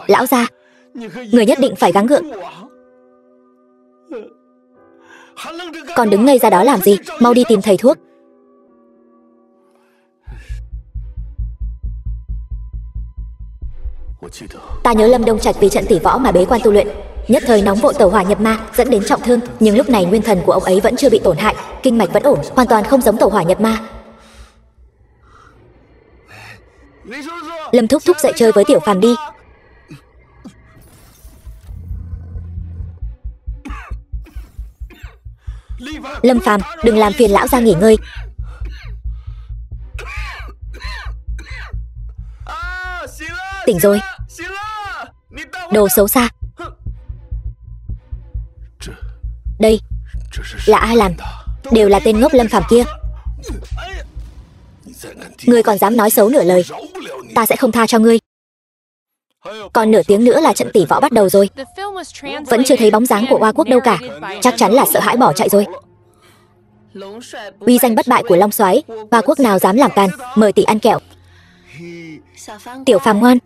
Lão gia, người nhất định phải gắng gượng. Còn đứng ngây ra đó làm gì? Mau đi tìm thầy thuốc. Ta nhớ Lâm Đông Trạch vì trận tỷ võ mà bế quan tu luyện, nhất thời nóng vội tẩu hỏa nhập ma, dẫn đến trọng thương. Nhưng lúc này nguyên thần của ông ấy vẫn chưa bị tổn hại, kinh mạch vẫn ổn, hoàn toàn không giống tẩu hỏa nhập ma. Lâm thúc thúc dậy chơi với Tiểu Phàm đi. Lâm Phàm, đừng làm phiền lão gia nghỉ ngơi. Tỉnh rồi. Đồ xấu xa. Đây là ai làm? Đều là tên ngốc Lâm Phàm kia. Ngươi còn dám nói xấu nửa lời, ta sẽ không tha cho ngươi. Còn nửa tiếng nữa là trận tỷ võ bắt đầu rồi. Vẫn chưa thấy bóng dáng của Oa Quốc đâu cả. Chắc chắn là sợ hãi bỏ chạy rồi. Uy danh bất bại của Long Soái, Oa Quốc nào dám làm càn. Mời tỷ ăn kẹo. Tiểu Phàm ngoan,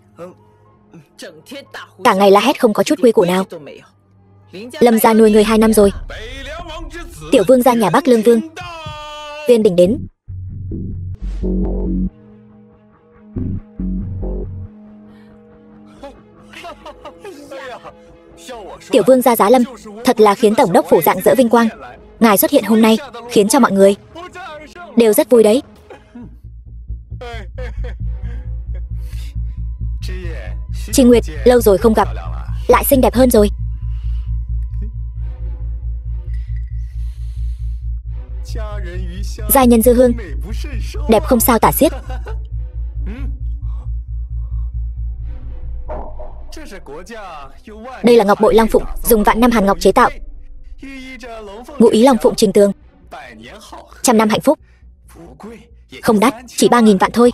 cả ngày la hét không có chút quy củ nào. Lâm gia nuôi người 2 năm rồi. Tiểu vương gia nhà Bắc Lương Vương Viên Đình đến. Tiểu vương gia Giá Lâm, thật là khiến tổng đốc phủ rạng rỡ vinh quang. Ngài xuất hiện hôm nay khiến cho mọi người đều rất vui đấy. Trinh Nguyệt, lâu rồi không gặp, lại xinh đẹp hơn rồi. Giai nhân dư hương, đẹp không sao tả xiết. Đây là ngọc bội Long Phụng, dùng vạn năm hàn ngọc chế tạo, ngụ ý Long Phụng trình tường, 100 năm hạnh phúc. Không đắt, chỉ 3.000 vạn thôi.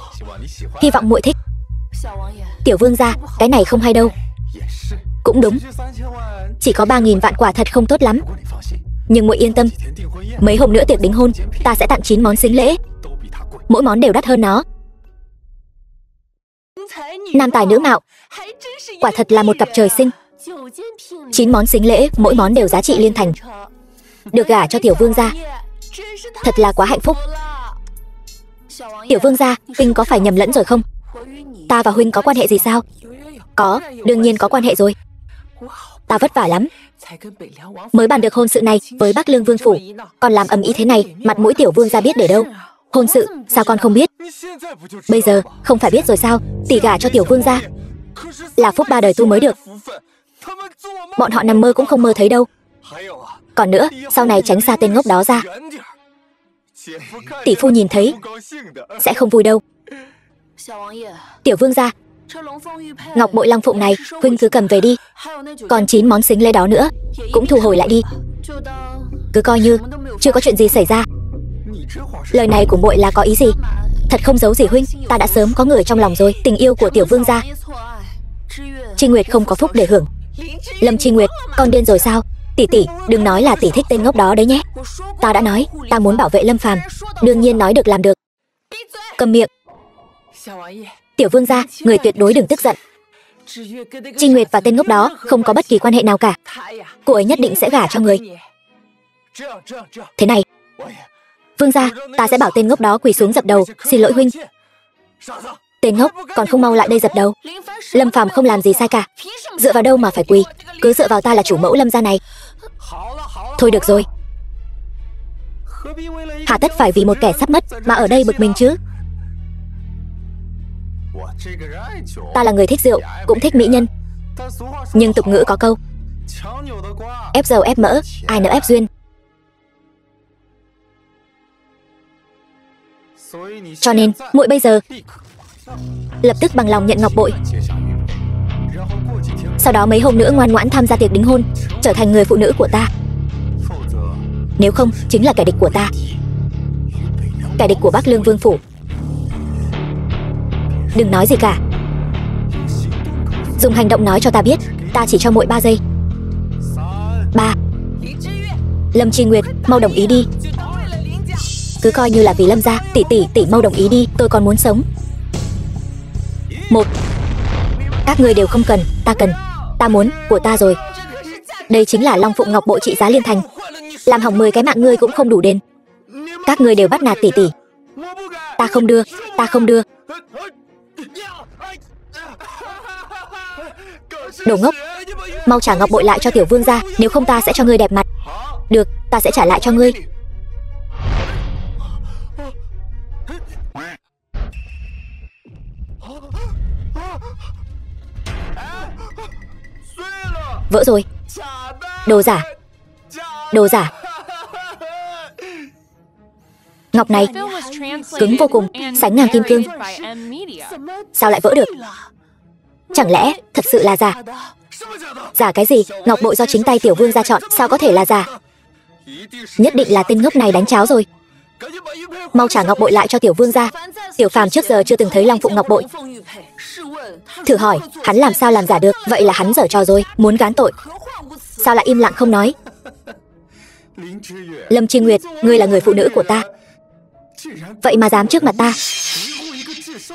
Hy vọng muội thích. Tiểu vương gia, cái này không hay đâu. Cũng đúng, chỉ có 3.000 vạn quả thật không tốt lắm. Nhưng muội yên tâm, mấy hôm nữa tiệc đính hôn, ta sẽ tặng 9 món sính lễ, mỗi món đều đắt hơn nó. Nam tài nữ mạo, quả thật là một cặp trời sinh. 9 món sính lễ, mỗi món đều giá trị liên thành. Được gả cho tiểu vương gia, thật là quá hạnh phúc. Tiểu vương gia, huynh có phải nhầm lẫn rồi không? Ta và huynh có quan hệ gì sao? Có, đương nhiên có quan hệ rồi. Ta vất vả lắm mới bàn được hôn sự này với Bắc Lương Vương phủ, còn làm ầm ĩ thế này, mặt mũi tiểu vương gia biết để đâu. Hôn sự, sao con không biết? Bây giờ, không phải biết rồi sao? Tỷ gả cho tiểu vương gia là phúc 3 đời tu mới được. Bọn họ nằm mơ cũng không mơ thấy đâu. Còn nữa, sau này tránh xa tên ngốc đó ra. Tỷ phu nhìn thấy sẽ không vui đâu. Tiểu vương gia, ngọc bội Long Phụng này huynh cứ cầm về đi. Còn 9 món sính lễ đó nữa cũng thu hồi lại đi. Cứ coi như chưa có chuyện gì xảy ra. Lời này của muội là có ý gì? Thật không giấu gì huynh, ta đã sớm có người trong lòng rồi. Tình yêu của tiểu vương gia, Trinh Nguyệt không có phúc để hưởng. Lâm Trinh Nguyệt, con điên rồi sao? Tỷ tỷ, đừng nói là tỷ thích tên ngốc đó đấy nhé. Ta đã nói, ta muốn bảo vệ Lâm Phàm, đương nhiên nói được làm được. Cầm miệng. Tiểu vương gia, người tuyệt đối đừng tức giận. Trinh Nguyệt và tên ngốc đó không có bất kỳ quan hệ nào cả. Cô ấy nhất định sẽ gả cho người. Thế này, vương gia, ta sẽ bảo tên ngốc đó quỳ xuống dập đầu, xin lỗi huynh. Tên ngốc, còn không mau lại đây dập đầu. Lâm Phàm không làm gì sai cả, dựa vào đâu mà phải quỳ? Cứ dựa vào ta là chủ mẫu Lâm gia này. Thôi được rồi, hà tất phải vì một kẻ sắp mất mà ở đây bực mình chứ? Ta là người thích rượu, cũng thích mỹ nhân. Nhưng tục ngữ có câu, ép dầu ép mỡ, ai nỡ ép duyên. Cho nên, muội bây giờ lập tức bằng lòng nhận ngọc bội. Sau đó mấy hôm nữa ngoan ngoãn tham gia tiệc đính hôn, trở thành người phụ nữ của ta. Nếu không, chính là kẻ địch của ta, kẻ địch của Bắc Lương Vương phủ. Đừng nói gì cả, dùng hành động nói cho ta biết. Ta chỉ cho muội 3 giây. 3. Lâm Trinh Nguyệt, mau đồng ý đi. Cứ coi như là vì Lâm gia. Tỷ mau đồng ý đi, tôi còn muốn sống. 1. Các ngươi đều không cần, ta cần. Ta muốn, của ta rồi. Đây chính là Long Phụng Ngọc Bội trị giá liên thành. Làm hỏng 10 cái mạng ngươi cũng không đủ đền. Các ngươi đều bắt nạt tỷ tỷ. Ta không đưa, ta không đưa. Đồ ngốc, mau trả ngọc bội lại cho tiểu vương gia, nếu không ta sẽ cho ngươi đẹp mặt. Được, ta sẽ trả lại cho ngươi. Vỡ rồi. Đồ giả. Đồ giả. Ngọc này cứng vô cùng, sánh ngang kim cương. Sao lại vỡ được? Chẳng lẽ thật sự là giả? Giả cái gì? Ngọc bội do chính tay tiểu vương gia chọn, sao có thể là giả? Nhất định là tên ngốc này đánh cháo rồi. Mau trả ngọc bội lại cho tiểu vương gia. Tiểu phàm trước giờ chưa từng thấy Long Phụng Ngọc Bội. Thử hỏi, hắn làm sao làm giả được? Vậy là hắn giở trò rồi, muốn gán tội. Sao lại im lặng không nói? Lâm Trinh Nguyệt, ngươi là người phụ nữ của ta, vậy mà dám trước mặt ta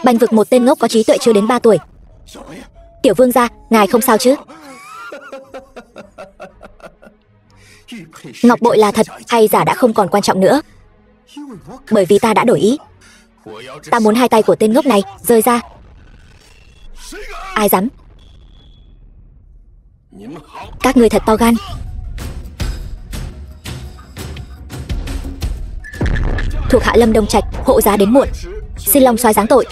bành vực một tên ngốc có trí tuệ chưa đến 3 tuổi. Tiểu vương gia, ngài không sao chứ? Ngọc bội là thật hay giả đã không còn quan trọng nữa, bởi vì ta đã đổi ý. Ta muốn hai tay của tên ngốc này rơi ra. Ai dám? Các ngươi thật to gan. Thuộc hạ Lâm Đông Trạch, hộ giá đến muộn, xin Long soái giáng tội.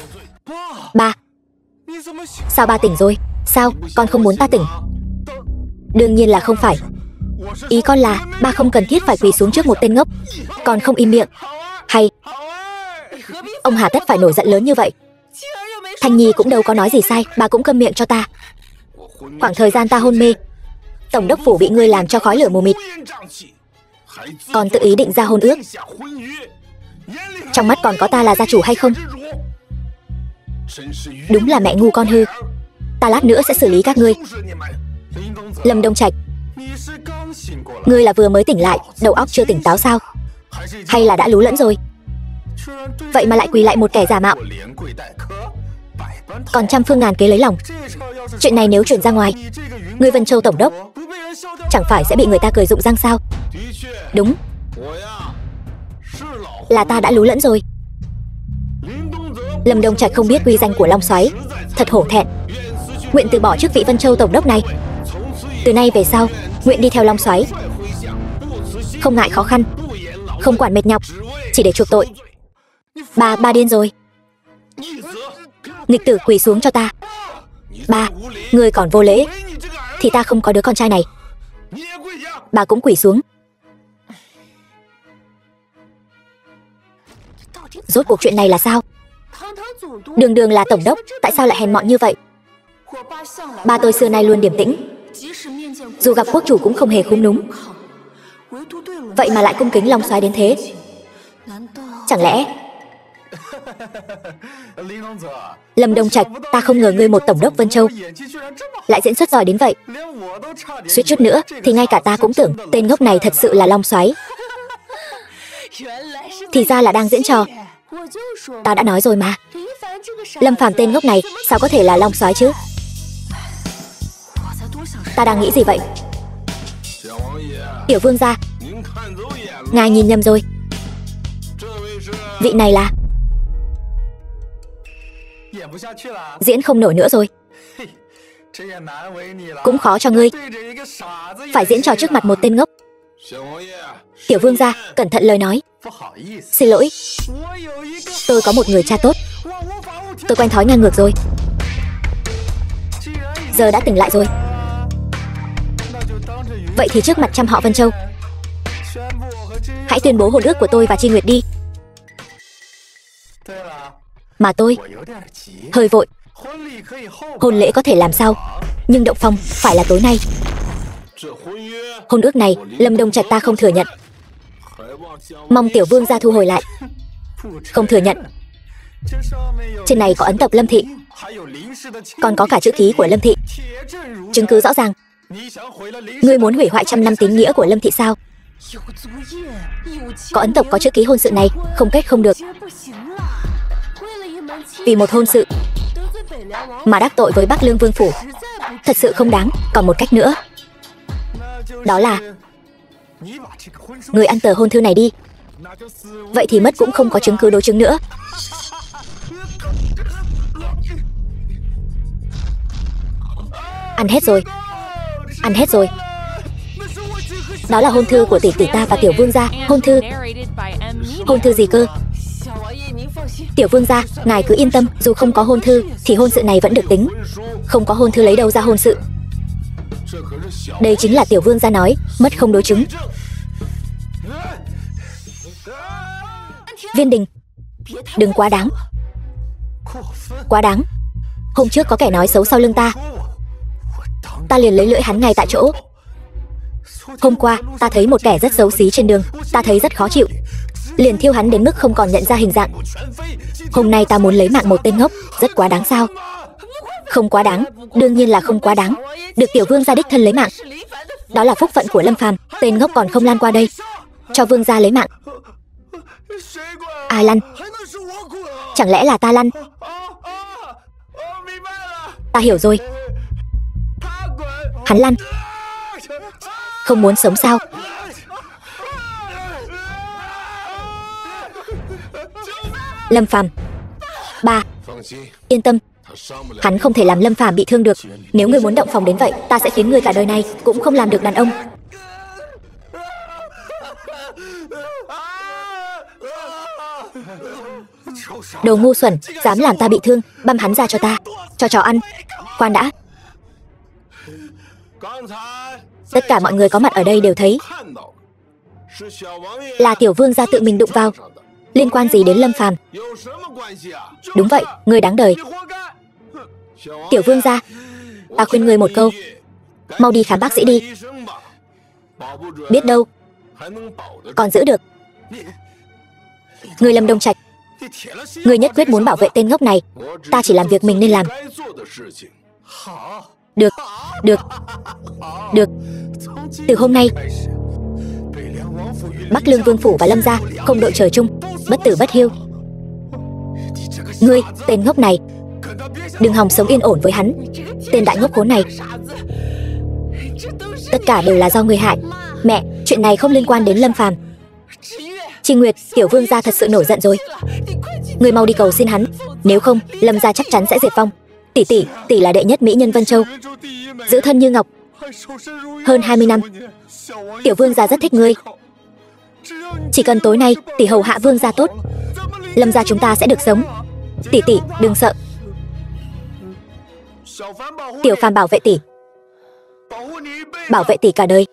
Ba. Sao ba tỉnh rồi? Sao, con không muốn ta tỉnh? Đương nhiên là không phải. Ý con là ba không cần thiết phải quỳ xuống trước một tên ngốc. Còn không im miệng. Hay ông hà tất phải nổi giận lớn như vậy? Thanh Nhi cũng đâu có nói gì sai, bà cũng câm miệng cho ta. Khoảng thời gian ta hôn mê, tổng đốc phủ bị ngươi làm cho khói lửa mù mịt, còn tự ý định ra hôn ước. Trong mắt còn có ta là gia chủ hay không? Đúng là mẹ ngu con hư. Ta lát nữa sẽ xử lý các ngươi. Lâm Đông Trạch, ngươi là vừa mới tỉnh lại, đầu óc chưa tỉnh táo sao? Hay là đã lú lẫn rồi? Vậy mà lại quỳ lại một kẻ giả mạo, còn trăm phương ngàn kế lấy lòng. Chuyện này nếu truyền ra ngoài, ngươi Vân Châu tổng đốc chẳng phải sẽ bị người ta cười rụng răng sao? Đúng, là ta đã lú lẫn rồi. Lâm Đông Trạch không biết uy danh của Long soái, thật hổ thẹn. Nguyện từ bỏ chức vị Vân Châu tổng đốc này. Từ nay về sau, nguyện đi theo Long soái, không ngại khó khăn, không quản mệt nhọc, chỉ để chuộc tội. Ba điên rồi. Nghịch tử, quỳ xuống cho ta. Ba, ngươi còn vô lễ, thì ta không có đứa con trai này. Bà cũng quỳ xuống. Rốt cuộc chuyện này là sao? Đường đường là tổng đốc, tại sao lại hèn mọn như vậy? Ba tôi xưa nay luôn điềm tĩnh, dù gặp quốc chủ cũng không hề khúm núm, vậy mà lại cung kính Long soái đến thế. Chẳng lẽ... Lâm Đông Trạch, ta không ngờ ngươi một tổng đốc Vân Châu lại diễn xuất giỏi đến vậy. Suýt chút nữa thì ngay cả ta cũng tưởng tên ngốc này thật sự là Long soái. Thì ra là đang diễn trò. Ta đã nói rồi mà, Lâm Phàm tên ngốc này sao có thể là Long soái chứ? Ta đang nghĩ gì vậy? Tiểu vương gia, ngài nhìn nhầm rồi. Vị này là... Diễn không nổi nữa rồi. Cũng khó cho ngươi, phải diễn trò trước mặt một tên ngốc. Tiểu vương gia, cẩn thận lời nói. Xin lỗi, tôi có một người cha tốt, tôi quen thói ngang ngược rồi. Giờ đã tỉnh lại rồi, vậy thì trước mặt trăm họ Vân Châu, hãy tuyên bố hôn ước của tôi và Chi Nguyệt đi. Mà tôi hơi vội. Hôn lễ có thể làm sau, nhưng động phòng phải là tối nay. Hôn ước này Lâm Đông Trạch ta không thừa nhận, mong tiểu vương gia thu hồi lại. Không thừa nhận. Trên này có ấn tập Lâm thị, còn có cả chữ ký của Lâm thị, chứng cứ rõ ràng. Ngươi muốn hủy hoại trăm năm tín nghĩa của Lâm thị sao? Có ấn tộc, có chữ ký hôn sự này, không kết không được. Vì một hôn sự mà đắc tội với Bắc Lương Vương phủ. Thật sự không đáng. Còn một cách nữa, đó là người ăn tờ hôn thư này đi. Vậy thì mất cũng không có chứng cứ đối chứng nữa. Ăn hết rồi. Ăn hết rồi. Đó là hôn thư của tỷ tỷ ta và tiểu vương gia. Hôn thư? Hôn thư gì cơ? Tiểu vương gia, ngài cứ yên tâm, dù không có hôn thư thì hôn sự này vẫn được tính. Không có hôn thư lấy đâu ra hôn sự? Đây chính là tiểu vương gia nói, mất không đối chứng. Viên Đình, đừng quá đáng. Quá đáng. Hôm trước có kẻ nói xấu sau lưng ta, ta liền lấy lưỡi hắn ngay tại chỗ. Hôm qua ta thấy một kẻ rất xấu xí trên đường, ta thấy rất khó chịu, liền thiêu hắn đến mức không còn nhận ra hình dạng. Hôm nay ta muốn lấy mạng một tên ngốc, rất quá đáng sao? Không quá đáng, đương nhiên là không quá đáng. Được tiểu vương gia đích thân lấy mạng, đó là phúc phận của Lâm Phàm. Tên ngốc còn không lan qua đây, cho vương gia lấy mạng. Ai lăn? Chẳng lẽ là ta lăn? Ta hiểu rồi. Hắn lăn. Không muốn sống sao? Lâm Phàm, ba, yên tâm, hắn không thể làm Lâm Phàm bị thương được. Nếu ngươi muốn động phòng đến vậy, ta sẽ khiến ngươi cả đời này cũng không làm được đàn ông. Đồ ngu xuẩn, dám làm ta bị thương, băm hắn ra cho ta, cho chó ăn. Khoan đã. Tất cả mọi người có mặt ở đây đều thấy là tiểu vương gia tự mình đụng vào. Liên quan gì đến Lâm Phàm? Đúng vậy, ngươi đáng đời. Tiểu vương gia, ta khuyên ngươi một câu, mau đi khám bác sĩ đi. Biết đâu còn giữ được. Ngươi Lâm Đông Trạch, ngươi nhất quyết muốn bảo vệ tên ngốc này. Ta chỉ làm việc mình nên làm. Được, được, được. Từ hôm nay, Bắc Lương Vương phủ và Lâm gia không đội trời chung, bất tử bất hiu. Ngươi, tên ngốc này, đừng hòng sống yên ổn với hắn. Tên đại ngốc khốn này, tất cả đều là do ngươi hại. Mẹ, chuyện này không liên quan đến Lâm Phàm. Trinh Nguyệt, tiểu vương gia thật sự nổi giận rồi. Ngươi mau đi cầu xin hắn, nếu không Lâm gia chắc chắn sẽ diệt vong. Tỷ là đệ nhất mỹ nhân Vân Châu, giữ thân như ngọc hơn 20 năm. Tiểu vương gia rất thích ngươi. Chỉ cần tối nay tỷ hầu hạ vương gia tốt, Lâm gia chúng ta sẽ được sống. Tỷ đừng sợ. Tiểu Phàm bảo vệ tỷ, bảo vệ tỷ cả đời.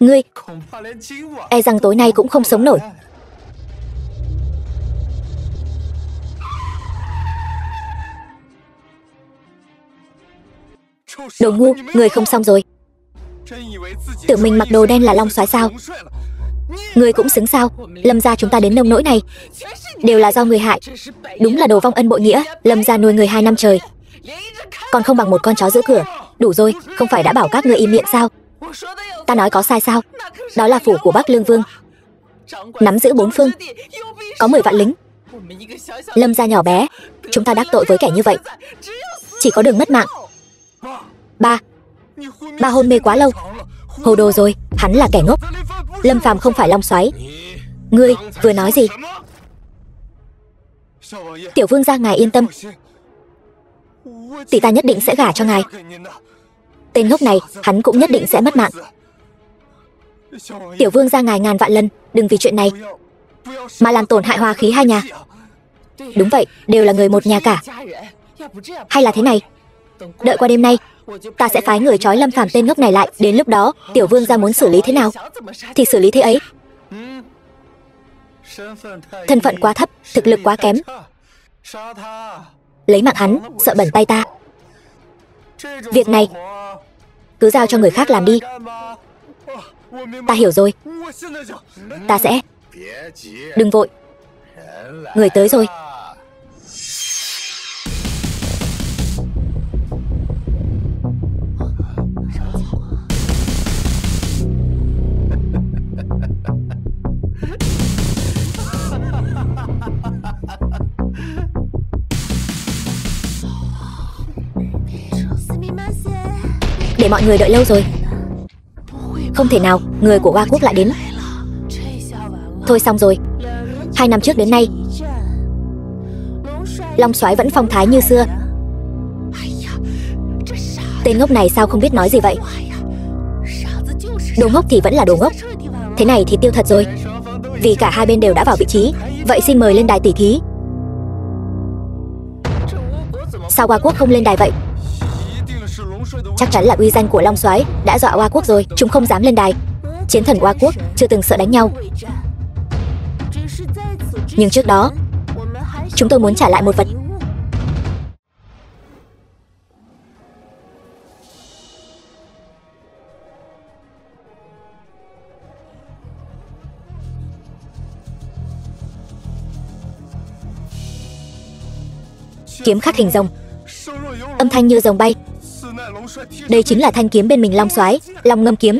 Ngươi e rằng tối nay cũng không sống nổi. Đồ ngu, người không xong rồi. Tưởng mình mặc đồ đen là long soái sao? Ngươi cũng xứng sao? Lâm gia chúng ta đến nông nỗi này đều là do người hại. Đúng là đồ vong ân bội nghĩa. Lâm gia nuôi người 2 năm trời, còn không bằng một con chó giữ cửa. Đủ rồi, không phải đã bảo các ngươi im miệng sao? Ta nói có sai sao? Đó là phủ của Bắc Lương Vương, nắm giữ 4 phương, có 10 vạn lính. Lâm gia nhỏ bé, chúng ta đắc tội với kẻ như vậy, chỉ có đường mất mạng. Ba hôn mê quá lâu, hồ đồ rồi. Hắn là kẻ ngốc. Lâm Phàm không phải long soái. Ngươi vừa nói gì? Tiểu vương gia, ngài yên tâm, tỷ ta nhất định sẽ gả cho ngài. Tên ngốc này, hắn cũng nhất định sẽ mất mạng. Tiểu vương gia, ngài ngàn vạn lần đừng vì chuyện này mà làm tổn hại hòa khí hai nhà. Đúng vậy, đều là người một nhà cả. Hay là thế này, đợi qua đêm nay, ta sẽ phái người trói Lâm Phàm tên ngốc này lại. Đến lúc đó, tiểu vương gia muốn xử lý thế nào thì xử lý thế ấy. Thân phận quá thấp, thực lực quá kém, lấy mạng hắn, sợ bẩn tay ta. Việc này cứ giao cho người khác làm đi. Ta hiểu rồi. Ta sẽ... Đừng vội, người tới rồi. Ha ha ha ha! mọi người đợi lâu rồi. Không thể nào, người của Hoa Quốc lại đến. Thôi xong rồi. 2 năm trước đến nay, Long Soái vẫn phong thái như xưa. Tên ngốc này sao không biết nói gì vậy? Đồ ngốc thì vẫn là đồ ngốc. Thế này thì tiêu thật rồi. Vì cả hai bên đều đã vào vị trí, vậy xin mời lên đài tỉ thí. Sao Hoa Quốc không lên đài vậy? Chắc chắn là uy danh của Long Soái đã dọa Hoa Quốc rồi, chúng không dám lên đài. Chiến thần Hoa Quốc chưa từng sợ đánh nhau. Nhưng trước đó, chúng tôi muốn trả lại một vật. Kiếm khắc hình rồng, âm thanh như rồng bay. Đây chính là thanh kiếm bên mình Long Soái, Long Ngâm kiếm.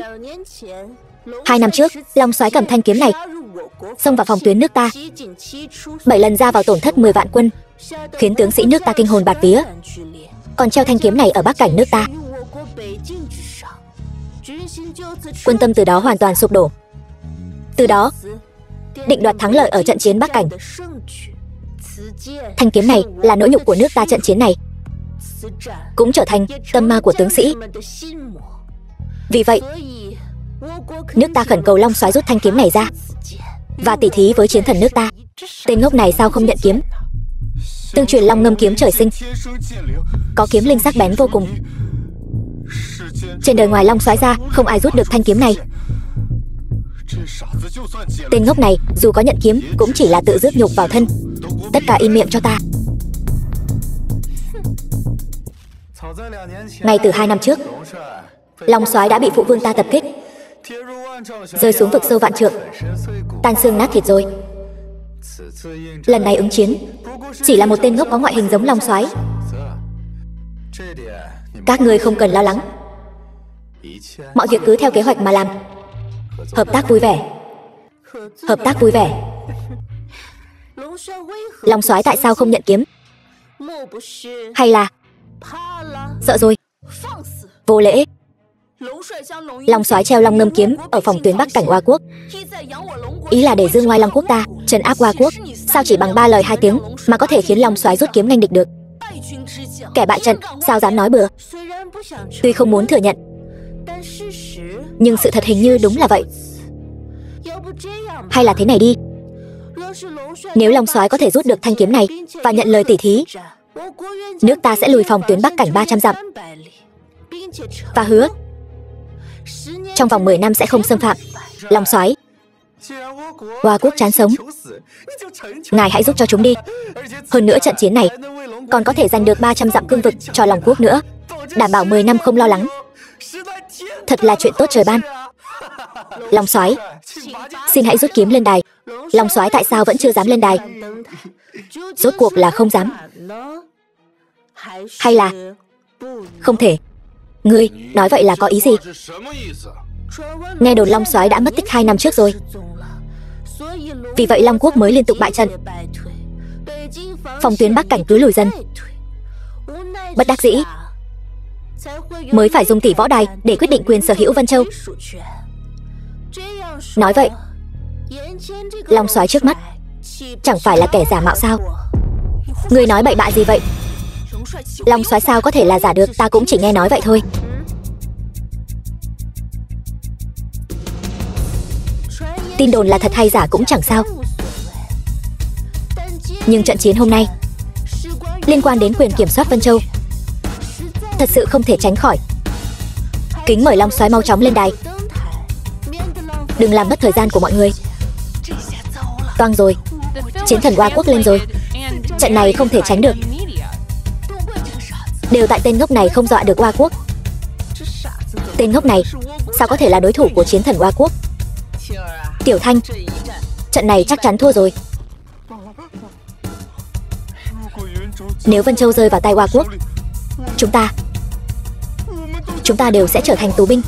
2 năm trước, Long Soái cầm thanh kiếm này xông vào phòng tuyến nước ta, 7 lần ra vào tổn thất 10 vạn quân, khiến tướng sĩ nước ta kinh hồn bạt vía. Còn treo thanh kiếm này ở bắc cảnh nước ta, quân tâm từ đó hoàn toàn sụp đổ. Từ đó, định đoạt thắng lợi ở trận chiến bắc cảnh. Thanh kiếm này là nỗi nhục của nước ta trận chiến này, cũng trở thành tâm ma của tướng sĩ. Vì vậy, nước ta khẩn cầu Long Soái rút thanh kiếm này ra và tỉ thí với chiến thần nước ta. Tên ngốc này sao không nhận kiếm? Tương truyền Long Ngâm kiếm trời sinh, có kiếm linh sắc bén vô cùng. Trên đời ngoài Long Soái ra, không ai rút được thanh kiếm này. Tên ngốc này dù có nhận kiếm cũng chỉ là tự rước nhục vào thân. Tất cả im miệng cho ta. Ngay từ 2 năm trước, Long Soái đã bị phụ vương ta tập kích, rơi xuống vực sâu vạn trượng, tan xương nát thịt rồi. Lần này ứng chiến chỉ là một tên ngốc có ngoại hình giống Long Soái. Các ngươi không cần lo lắng, mọi việc cứ theo kế hoạch mà làm. Hợp tác vui vẻ. Hợp tác vui vẻ. Long Soái tại sao không nhận kiếm? Hay là sợ rồi? Vô lễ. Long Soái treo Long Ngâm kiếm ở phòng tuyến bắc cảnh Hoa Quốc, ý là để dương ngoai Long Quốc ta, trấn áp Hoa Quốc. Sao chỉ bằng 3 lời 2 tiếng mà có thể khiến Long Soái rút kiếm nghênh địch được? Kẻ bại trận sao dám nói bừa? Tuy không muốn thừa nhận, nhưng sự thật hình như đúng là vậy. Hay là thế này đi, nếu Long Soái có thể rút được thanh kiếm này và nhận lời tỉ thí, nước ta sẽ lùi phòng tuyến bắc cảnh 300 dặm và hứa trong vòng 10 năm sẽ không xâm phạm Long Soái. Hoa Quốc chán sống, ngài hãy giúp cho chúng đi. Hơn nữa trận chiến này còn có thể giành được 300 dặm cương vực cho Long Quốc nữa, đảm bảo 10 năm không lo lắng. Thật là chuyện tốt trời ban. Long Soái, xin hãy rút kiếm lên đài. Long Soái tại sao vẫn chưa dám lên đài? Rốt cuộc là không dám, hay là không thể? Ngươi nói vậy là có ý gì? Nghe đồn Long Soái đã mất tích 2 năm trước rồi, vì vậy Long Quốc mới liên tục bại trận, phòng tuyến bắc cảnh cứ lùi dần. Bất đắc dĩ mới phải dùng tỷ võ đài để quyết định quyền sở hữu Vân Châu. Nói vậy, Long Soái trước mắt chẳng phải là kẻ giả mạo sao? Ngươi nói bậy bạ gì vậy? Long Soái sao có thể là giả được? Ta cũng chỉ nghe nói vậy thôi. Tin đồn là thật hay giả cũng chẳng sao. Nhưng trận chiến hôm nay liên quan đến quyền kiểm soát Vân Châu, thật sự không thể tránh khỏi. Kính mời Long Soái mau chóng lên đài, đừng làm mất thời gian của mọi người. Toang rồi, chiến thần Hoa Quốc lên rồi. Trận này không thể tránh được. Đều tại tên ngốc này không dọa được Hoa Quốc. Tên ngốc này sao có thể là đối thủ của chiến thần Hoa Quốc? Tiểu Thanh, trận này chắc chắn thua rồi. Nếu Vân Châu rơi vào tay Hoa Quốc, chúng ta đều sẽ trở thành tù binh.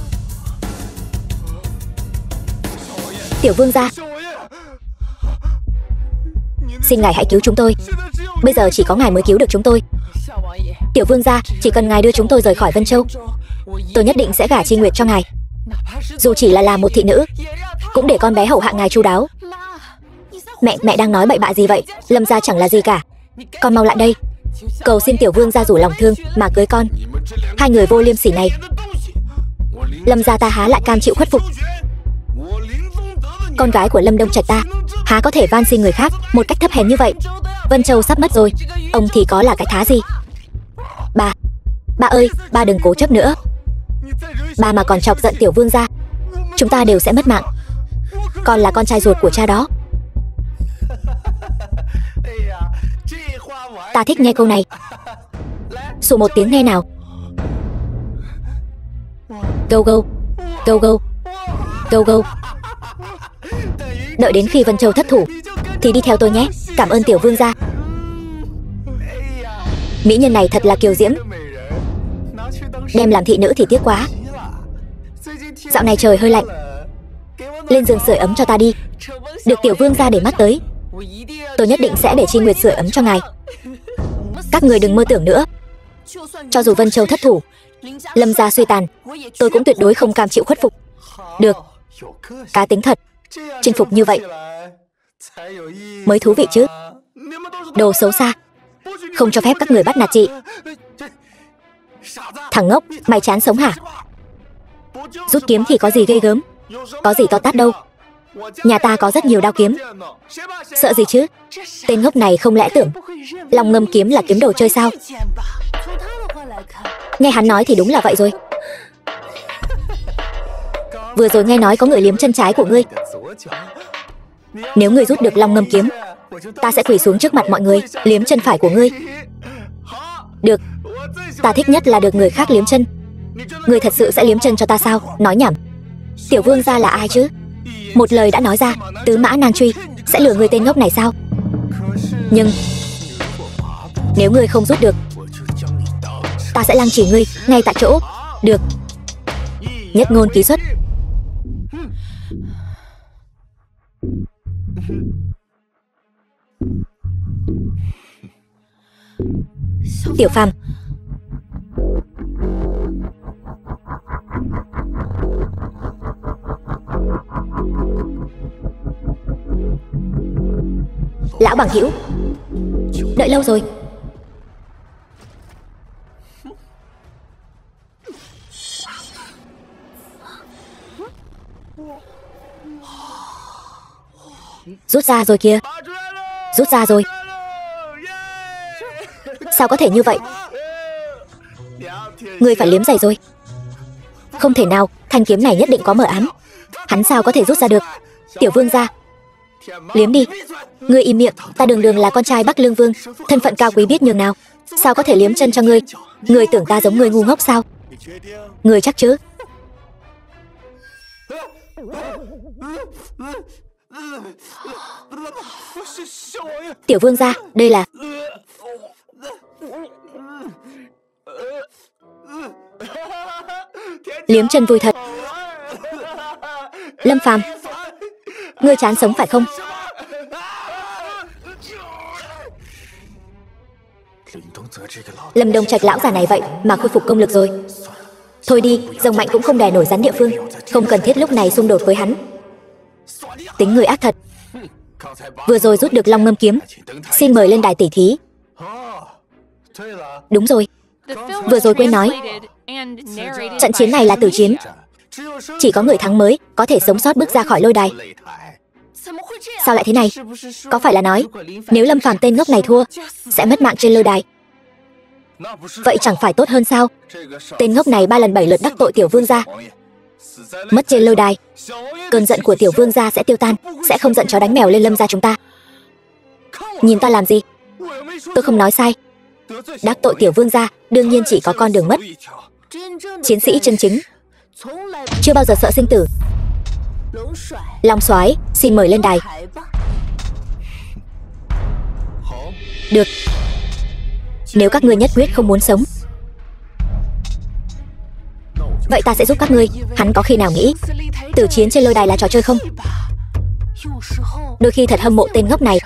Tiểu vương gia, xin ngài hãy cứu chúng tôi. Bây giờ chỉ có ngài mới cứu được chúng tôi. Tiểu vương gia, chỉ cần ngài đưa chúng tôi rời khỏi Vân Châu, tôi nhất định sẽ gả Chi Nguyệt cho ngài. Dù chỉ là làm một thị nữ, cũng để con bé hầu hạ ngài chu đáo. Mẹ đang nói bậy bạ gì vậy? Lâm gia chẳng là gì cả. Con mau lại đây. Cầu xin tiểu vương gia rủ lòng thương mà cưới con. Hai người vô liêm sỉ này, Lâm gia ta há lại cam chịu khuất phục. Con gái của Lâm Đông Trạch ta há có thể van xin người khác một cách thấp hèn như vậy. Vân Châu sắp mất rồi, ông thì có là cái thá gì? Ba ơi, ba đừng cố chấp nữa. Ba mà còn chọc giận tiểu vương gia, chúng ta đều sẽ mất mạng. Con là con trai ruột của cha đó. Ta thích nghe câu này. Xù một tiếng nghe nào. Go go, go go, go go. Đợi đến khi Vân Châu thất thủ thì đi theo tôi nhé. Cảm ơn tiểu vương gia. Mỹ nhân này thật là kiều diễm. Đem làm thị nữ thì tiếc quá. Dạo này trời hơi lạnh, lên giường sưởi ấm cho ta đi. Được tiểu vương gia để mắt tới. Tôi nhất định sẽ để Chi Nguyệt sưởi ấm cho ngài. Các người đừng mơ tưởng nữa. Cho dù Vân Châu thất thủ, Lâm gia suy tàn, tôi cũng tuyệt đối không cam chịu khuất phục. Được, cá tính thật. Chinh phục như vậy mới thú vị chứ. Đồ xấu xa, không cho phép các người bắt nạt chị. Thằng ngốc, mày chán sống hả? Rút kiếm thì có gì ghê gớm, có gì to tát đâu. Nhà ta có rất nhiều đao kiếm, sợ gì chứ? Tên ngốc này không lẽ tưởng Long Ngâm kiếm là kiếm đồ chơi sao? Nghe hắn nói thì đúng là vậy rồi. Vừa rồi nghe nói có người liếm chân trái của ngươi. Nếu ngươi rút được Long Ngâm kiếm, ta sẽ quỳ xuống trước mặt mọi người liếm chân phải của ngươi. Được, ta thích nhất là được người khác liếm chân. Ngươi thật sự sẽ liếm chân cho ta sao? Nói nhảm. Tiểu vương gia là ai chứ? Một lời đã nói ra, tứ mã nan truy. Sẽ lừa ngươi tên ngốc này sao? Nhưng nếu ngươi không rút được, ta sẽ lăng trì ngươi ngay tại chỗ. Được. Nhất ngôn ký xuất. Tiểu Phàm, lão bằng hữu, đợi lâu rồi. Rút ra rồi kìa. Rút ra rồi. Sao có thể như vậy? Ngươi phải liếm giày rồi. Không thể nào, thanh kiếm này nhất định có mờ ám. Hắn sao có thể rút ra được? Tiểu vương gia, liếm đi. Ngươi im miệng, ta đường đường là con trai Bắc Lương Vương, thân phận cao quý biết nhường nào. Sao có thể liếm chân cho ngươi? Ngươi tưởng ta giống ngươi ngu ngốc sao? Ngươi chắc chứ? Tiểu vương gia, đây là... Liếm chân vui thật. Lâm Phàm, ngươi chán sống phải không? Lâm Đông Trạch lão già này vậy mà khôi phục công lực rồi. Thôi đi, rồng mạnh cũng không đè nổi rắn địa phương. Không cần thiết lúc này xung đột với hắn. Tính người ác thật. Vừa rồi rút được Long Ngâm kiếm, xin mời lên đài tỉ thí. Đúng rồi, vừa rồi quên nói, trận chiến này là tử chiến. Chỉ có người thắng mới có thể sống sót bước ra khỏi lôi đài. Sao lại thế này? Có phải là nói nếu Lâm Phàm tên ngốc này thua sẽ mất mạng trên lôi đài? Vậy chẳng phải tốt hơn sao? Tên ngốc này 3 lần 7 lượt đắc tội tiểu vương gia, mất trên lôi đài, cơn giận của tiểu vương gia sẽ tiêu tan, sẽ không giận chó đánh mèo lên Lâm gia chúng ta. Nhìn ta làm gì? Tôi không nói sai. Đắc tội tiểu vương gia đương nhiên chỉ có con đường mất. Chiến sĩ chân chính chưa bao giờ sợ sinh tử. Long soái, xin mời lên đài. Được. Nếu các ngươi nhất quyết không muốn sống, vậy ta sẽ giúp các ngươi. Hắn có khi nào nghĩ tử chiến trên lôi đài là trò chơi không? Đôi khi thật hâm mộ tên ngốc này.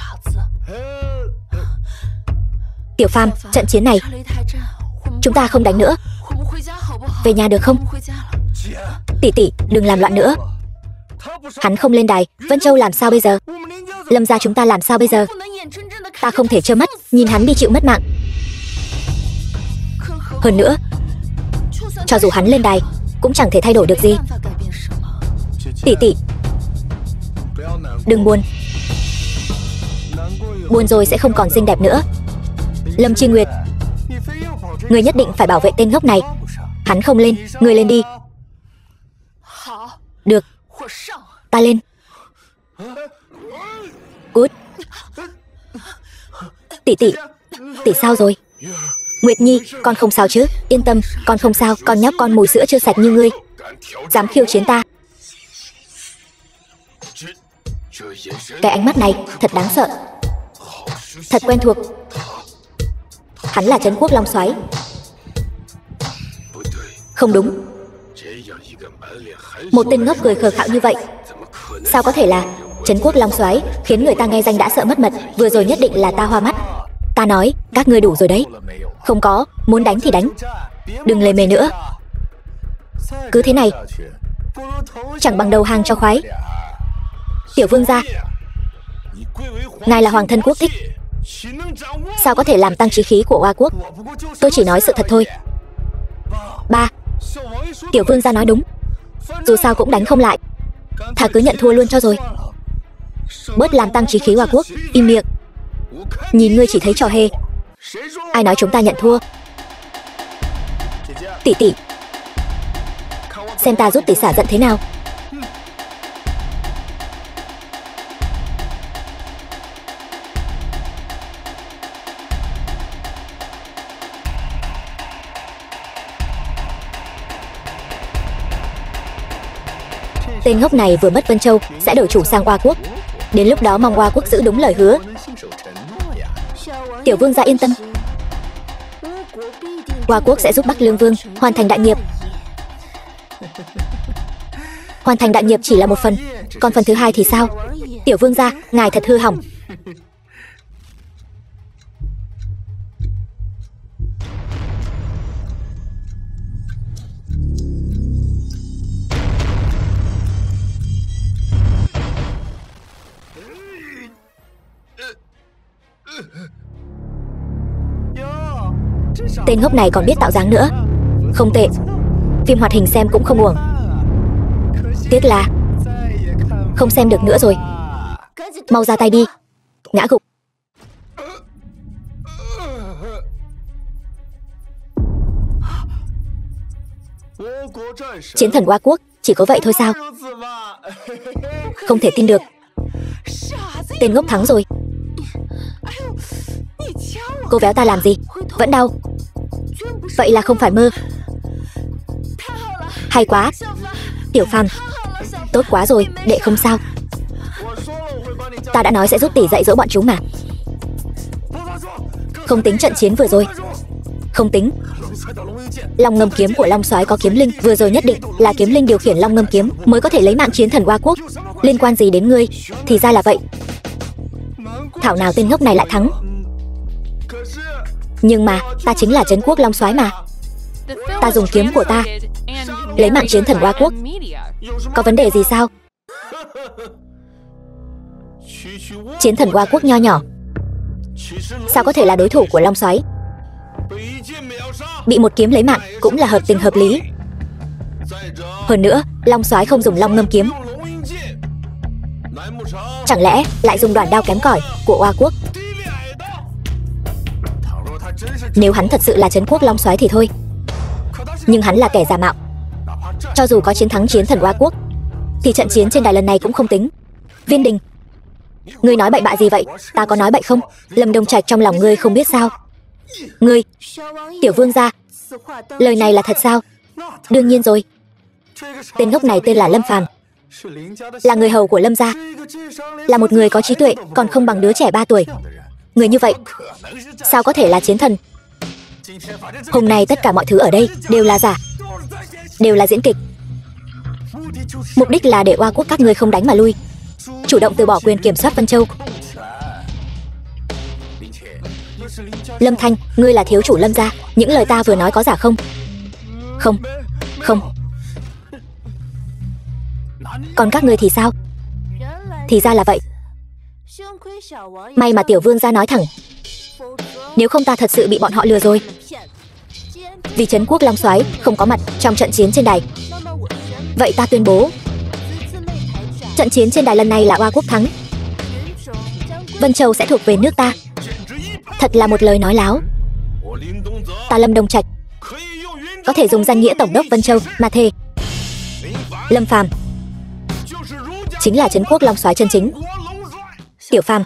Tiểu Phàm, trận chiến này chúng ta không đánh nữa. về nhà được không? Tỷ tỷ, đừng làm loạn nữa. Hắn không lên đài, Vân Châu làm sao bây giờ? Lâm gia chúng ta làm sao bây giờ? Ta không thể trơ mắt nhìn hắn đi chịu mất mạng. Hơn nữa, cho dù hắn lên đài cũng chẳng thể thay đổi được gì. Tỷ tỷ, đừng buồn. Buồn rồi sẽ không còn xinh đẹp nữa. Lâm Chi Nguyệt, người nhất định phải bảo vệ tên ngốc này. Hắn không lên, người lên đi. Được, ta lên. Cút. Tỷ tỷ, tỷ sao rồi? Nguyệt Nhi, con không sao chứ? Yên tâm, con không sao. Con nhóc con mùi sữa chưa sạch như ngươi, dám khiêu chiến ta. Cái ánh mắt này thật đáng sợ, thật quen thuộc. Hắn là Trấn Quốc Long Soái. Không đúng, một tên ngốc cười khờ khạo như vậy sao có thể là Trấn Quốc Long Soái, khiến người ta nghe danh đã sợ mất mật. Vừa rồi nhất định là ta hoa mắt. Ta nói các ngươi đủ rồi đấy. Không có, muốn đánh thì đánh, đừng lề mề nữa. Cứ thế này chẳng bằng đầu hàng cho khoái. Tiểu vương gia, ngài là hoàng thân quốc thích, sao có thể làm tăng chí khí của Oa quốc? Tôi chỉ nói sự thật thôi. Ba, tiểu vương gia nói đúng. Dù sao cũng đánh không lại, thà cứ nhận thua luôn cho rồi. Bớt làm tăng chí khí Oa quốc. Im miệng. Nhìn ngươi chỉ thấy trò hề. Ai nói chúng ta nhận thua? Tỷ tỷ, xem ta giúp tỷ xả giận thế nào. Tên ngốc này vừa mất Vân Châu sẽ đổi chủ sang Oa quốc. Đến lúc đó mong Oa quốc giữ đúng lời hứa. Tiểu vương gia yên tâm, Oa quốc sẽ giúp Bắc Lương Vương hoàn thành đại nghiệp. Hoàn thành đại nghiệp chỉ là một phần, còn phần thứ hai thì sao? Tiểu vương gia, ngài thật hư hỏng. Tên ngốc này còn biết tạo dáng nữa. Không tệ, phim hoạt hình xem cũng không uổng. Tiếc là không xem được nữa rồi. Mau ra tay đi. Ngã gục. Chiến thần Oa quốc chỉ có vậy thôi sao? Không thể tin được. Tên ngốc thắng rồi. Cô véo ta làm gì? Vẫn đau. Vậy là không phải mơ. Hay quá, Tiểu Phàm. Tốt quá rồi, đệ không sao. Ta đã nói sẽ giúp tỷ dạy dỗ bọn chúng mà. Không tính trận chiến vừa rồi. Không tính. Long ngâm kiếm của Long soái có kiếm linh. Vừa rồi nhất định là kiếm linh điều khiển long ngâm kiếm mới có thể lấy mạng chiến thần Oa quốc. Liên quan gì đến ngươi? Thì ra là vậy. Thảo nào tên ngốc này lại thắng. Nhưng mà ta chính là Trấn Quốc Long soái mà. Ta dùng kiếm của ta lấy mạng chiến thần Oa quốc. Có vấn đề gì sao? Chiến thần Oa quốc nho nhỏ sao có thể là đối thủ của Long soái? Bị một kiếm lấy mạng cũng là hợp tình hợp lý. Hơn nữa, Long soái không dùng long ngâm kiếm. Chẳng lẽ lại dùng đoạn đao kém cỏi của Oa quốc? Nếu hắn thật sự là Trấn Quốc Long soái thì thôi, nhưng hắn là kẻ giả mạo. Cho dù có chiến thắng chiến thần Oa quốc thì trận chiến trên đài lần này cũng không tính. Viên Đình, ngươi nói bậy bạ gì vậy? Ta có nói bậy không? Lâm Đông Trạch trong lòng ngươi không biết sao? Ngươi, tiểu vương gia, lời này là thật sao? Đương nhiên rồi. Tên ngốc này tên là Lâm Phàm, là người hầu của Lâm gia, là một người có trí tuệ còn không bằng đứa trẻ 3 tuổi. Người như vậy sao có thể là chiến thần? Hôm nay tất cả mọi thứ ở đây đều là giả, đều là diễn kịch. Mục đích là để Oa quốc các ngươi không đánh mà lui, chủ động từ bỏ quyền kiểm soát Vân Châu. Lâm Thanh, ngươi là thiếu chủ Lâm gia, những lời ta vừa nói có giả không? Không, Không. Còn các ngươi thì sao? Thì ra là vậy. May mà tiểu vương gia nói thẳng. Nếu không ta thật sự bị bọn họ lừa rồi. Vì Trấn Quốc Long Soái không có mặt trong trận chiến trên đài, vậy ta tuyên bố trận chiến trên đài lần này là Oa quốc thắng. Vân Châu sẽ thuộc về nước ta. Thật là một lời nói láo. Ta Lâm Đông Trạch có thể dùng danh nghĩa tổng đốc Vân Châu mà thề. Lâm Phàm chính là Trấn Quốc Long Soái chân chính. Tiểu Phàm,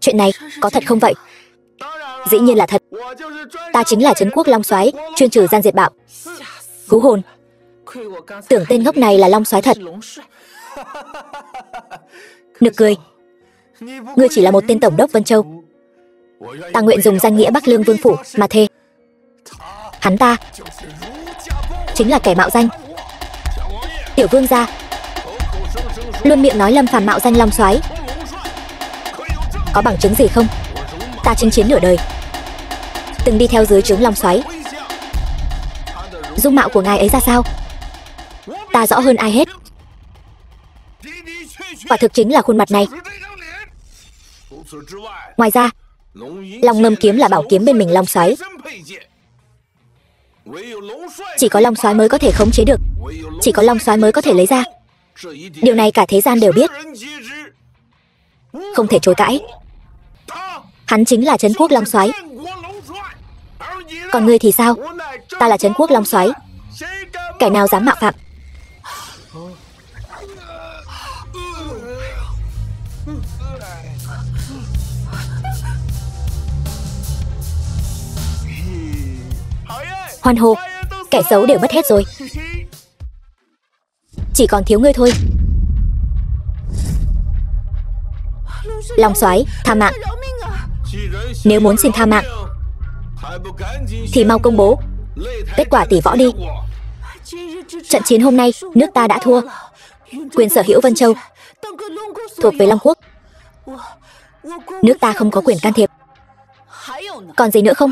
chuyện này có thật không vậy? Dĩ nhiên là thật. Ta chính là Trấn Quốc Long Soái, chuyên trừ gian diệt bạo. Hú hồn, tưởng tên ngốc này là Long Soái thật. Nực cười. Ngươi chỉ là một tên tổng đốc Vân Châu. Ta nguyện dùng danh nghĩa Bắc Lương Vương phủ mà thề. Hắn ta chính là kẻ mạo danh. Tiểu vương gia luôn miệng nói Lâm Phàm mạo danh Long Soái. Có bằng chứng gì không? Ta chinh chiến nửa đời, từng đi theo dưới trướng Long Soái. Dung mạo của ngài ấy ra sao, ta rõ hơn ai hết. Quả thực chính là khuôn mặt này. Ngoài ra, Long Ngâm kiếm là bảo kiếm bên mình Long Soái. Chỉ có Long Soái mới có thể khống chế được, chỉ có Long Soái mới có thể lấy ra. Điều này cả thế gian đều biết, không thể chối cãi. Hắn chính là Trấn Quốc Long Soái. Còn ngươi thì sao? Ta là Trấn Quốc Long Soái, kẻ nào dám mạo phạm? Hoan hô, kẻ xấu đều mất hết rồi. Chỉ còn thiếu ngươi thôi. Long Soái, tha mạng. Nếu muốn xin tha mạng thì mau công bố kết quả tỷ võ đi. Trận chiến hôm nay nước ta đã thua. Quyền sở hữu Vân Châu thuộc về Long Quốc. Nước ta không có quyền can thiệp. Còn gì nữa không?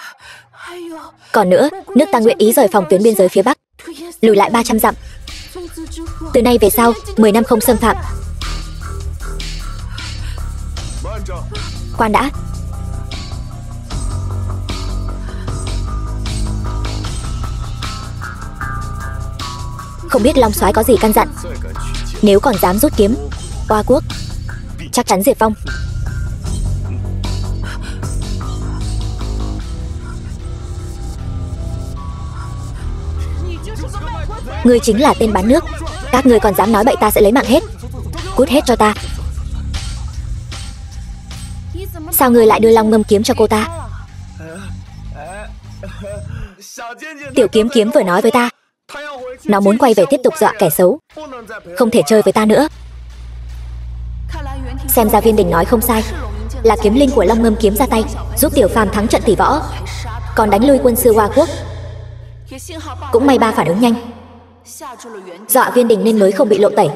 Còn nữa, nước ta nguyện ý rời phòng tuyến biên giới phía Bắc, lùi lại 300 dặm. Từ nay về sau, 10 năm không xâm phạm. Khoan đã. Không biết Long Soái có gì căn dặn. Nếu còn dám rút kiếm, Oa quốc chắc chắn diệt vong. Ngươi chính là tên bán nước. Các ngươi còn dám nói bậy ta sẽ lấy mạng hết. Cút hết cho ta. Sao ngươi lại đưa Long Ngâm kiếm cho cô ta? Tiểu Kiếm Kiếm vừa nói với ta, nó muốn quay về tiếp tục dọa kẻ xấu, không thể chơi với ta nữa. Xem ra Viên Đình nói không sai, là kiếm linh của Long Ngâm kiếm ra tay, giúp Tiểu Phàm thắng trận tỷ võ, còn đánh lui quân sư Oa quốc. Cũng may ba phản ứng nhanh, dọa Viên Đình nên mới không bị lộ tẩy.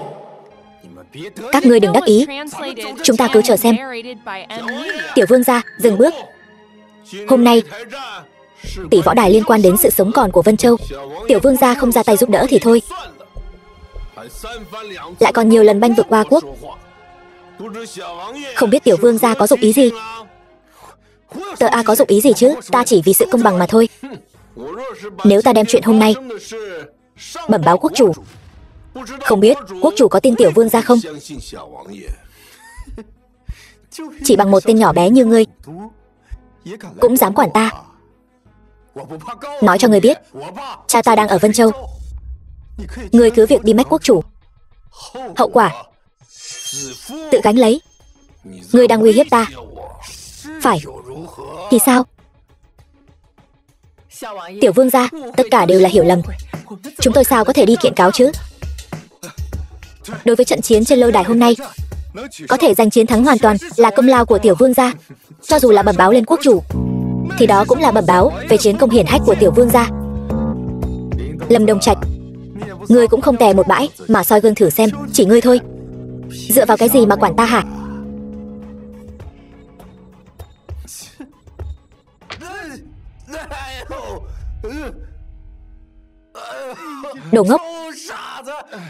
Các ngươi đừng đắc ý, chúng ta cứ chờ xem. Tiểu vương gia, dừng bước. Hôm nay tỷ võ đài liên quan đến sự sống còn của Vân Châu. Tiểu vương gia không ra tay giúp đỡ thì thôi, lại còn nhiều lần banh vực Oa quốc. Không biết tiểu vương gia có dụng ý gì? Tờ A có dụng ý gì chứ? Ta chỉ vì sự công bằng mà thôi. Nếu ta đem chuyện hôm nay bẩm báo quốc chủ, không biết quốc chủ có tin tiểu vương gia không? Chỉ bằng một tên nhỏ bé như ngươi cũng dám quản ta. Nói cho ngươi biết, cha ta đang ở Vân Châu. Ngươi cứ việc đi mách quốc chủ, hậu quả tự gánh lấy. Ngươi đang uy hiếp ta, phải thì sao? Tiểu vương gia, tất cả đều là hiểu lầm. Chúng tôi sao có thể đi kiện cáo chứ? Đối với trận chiến trên lôi đài hôm nay, có thể giành chiến thắng hoàn toàn là công lao của tiểu vương gia. Cho dù là bẩm báo lên quốc chủ, thì đó cũng là bẩm báo về chiến công hiển hách của tiểu vương gia. Lâm Đông Trạch, ngươi cũng không tè một bãi mà soi gương thử xem, chỉ ngươi thôi. Dựa vào cái gì mà quản ta hả? Đồ ngốc.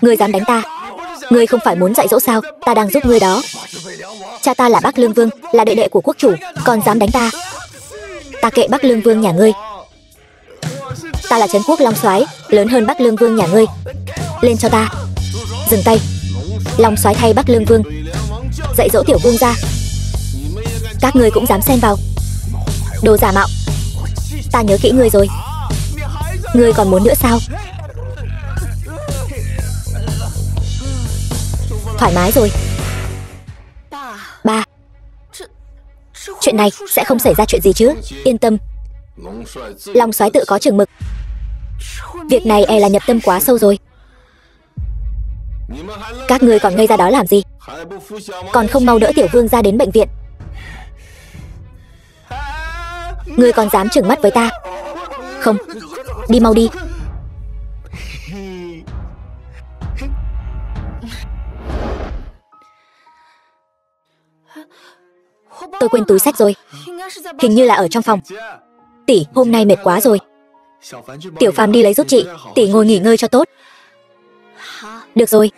Ngươi dám đánh ta? Ngươi không phải muốn dạy dỗ sao? Ta đang giúp ngươi đó. Cha ta là Bắc Lương Vương, là đệ đệ của quốc chủ, còn dám đánh ta? Ta kệ Bắc Lương Vương nhà ngươi. Ta là Trấn Quốc Long Soái, lớn hơn Bắc Lương Vương nhà ngươi. Lên cho ta. Dừng tay. Long Soái thay Bắc Lương Vương dạy dỗ tiểu vương gia. Các ngươi cũng dám xen vào. Đồ giả mạo. Ta nhớ kỹ ngươi rồi. Ngươi còn muốn nữa sao? Thoải mái rồi. Ba, chuyện này sẽ không xảy ra chuyện gì chứ? Yên tâm. Long Soái tự có chừng mực. Việc này e là nhập tâm quá sâu rồi. Các ngươi còn ngây ra đó làm gì? Còn không mau đỡ tiểu vương ra đến bệnh viện. Ngươi còn dám trừng mắt với ta? Không. Đi mau đi. Tôi quên túi xách rồi. Hình như là ở trong phòng. Tỷ, hôm nay mệt quá rồi. Tiểu Phàm đi lấy giúp chị. Tỷ ngồi nghỉ ngơi cho tốt. Được rồi.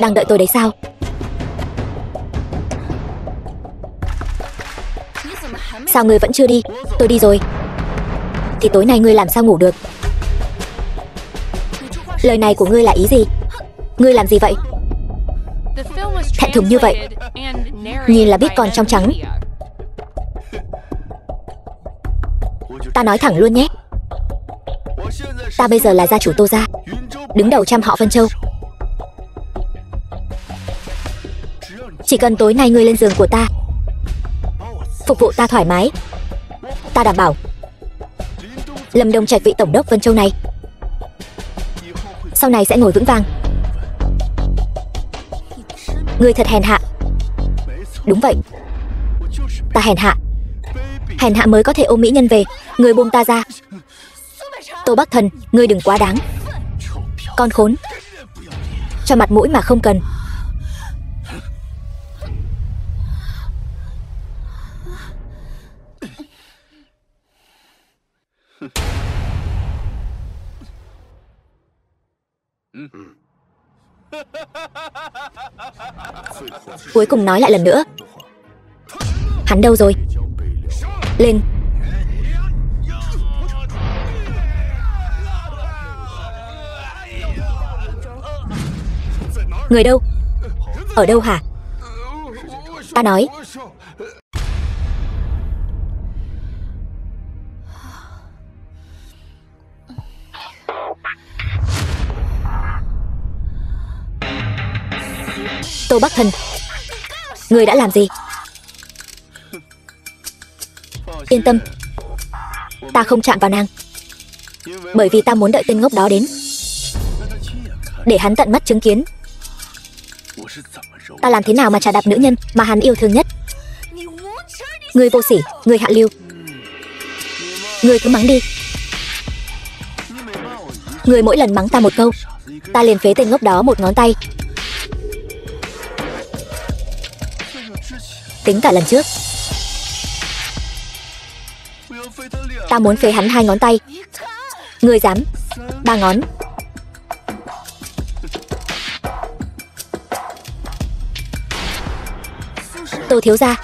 Đang đợi tôi đấy sao? Sao ngươi vẫn chưa đi? Tôi đi rồi. Thì tối nay ngươi làm sao ngủ được? Lời này của ngươi là ý gì? Ngươi làm gì vậy? Thẹn thùng như vậy. Nhìn là biết còn trong trắng. Ta nói thẳng luôn nhé. Ta bây giờ là gia chủ Tô gia, đứng đầu trăm họ Vân Châu. Chỉ cần tối nay ngươi lên giường của ta, phục vụ ta thoải mái, ta đảm bảo Lâm Đông Trạch vị tổng đốc Vân Châu này sau này sẽ ngồi vững vàng. Ngươi thật hèn hạ. Đúng vậy, ta hèn hạ. Hèn hạ mới có thể ôm mỹ nhân về. Ngươi buông ta ra. Tô Bắc Thần, ngươi đừng quá đáng. Con khốn. Cho mặt mũi mà không cần. Cuối cùng nói lại lần nữa. Hắn đâu rồi? Lên. Người đâu? Ở đâu hả? Ta nói. Tô Bắc Thần, người đã làm gì? Yên tâm, ta không chạm vào nàng. Bởi vì ta muốn đợi tên ngốc đó đến, để hắn tận mắt chứng kiến ta làm thế nào mà chà đạp nữ nhân mà hắn yêu thương nhất. Ngươi vô sỉ, ngươi hạ lưu. Ngươi cứ mắng đi. Ngươi mỗi lần mắng ta một câu, ta liền phế tên ngốc đó một ngón tay. Tính cả lần trước, ta muốn phế hắn 2 ngón tay. Ngươi dám 3 ngón. Tô thiếu gia,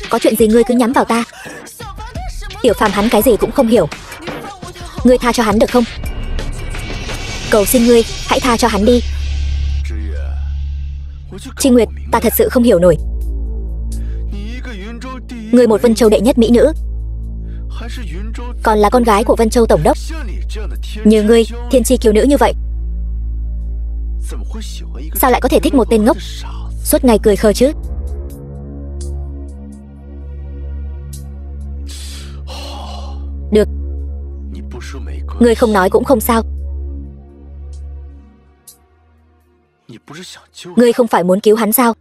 có chuyện gì ngươi cứ nhắm vào ta. Tiểu Phàm hắn cái gì cũng không hiểu. Ngươi tha cho hắn được không? Cầu xin ngươi, hãy tha cho hắn đi. Trinh Nguyệt, ta thật sự không hiểu nổi. Ngươi một Vân Châu đệ nhất mỹ nữ, còn là con gái của Vân Châu tổng đốc. Như ngươi, thiên chi kiều nữ như vậy, sao lại có thể thích một tên ngốc suốt ngày cười khờ chứ? Được, ngươi không nói cũng không sao. Ngươi không phải muốn cứu hắn sao?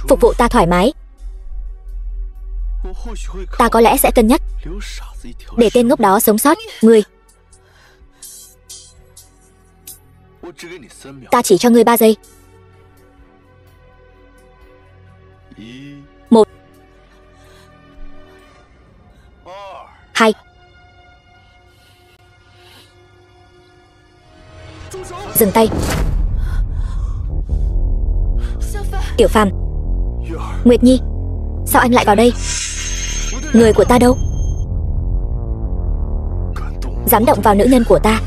Phục vụ ta thoải mái. Ta có lẽ sẽ cân nhắc để tên ngốc đó sống sót. Ngươi Ta chỉ cho ngươi 3 giây. 1 2 Dừng tay. Tiểu Phàm. Nguyệt Nhi, sao anh lại vào đây? Người của ta đâu? Dám động vào nữ nhân của ta.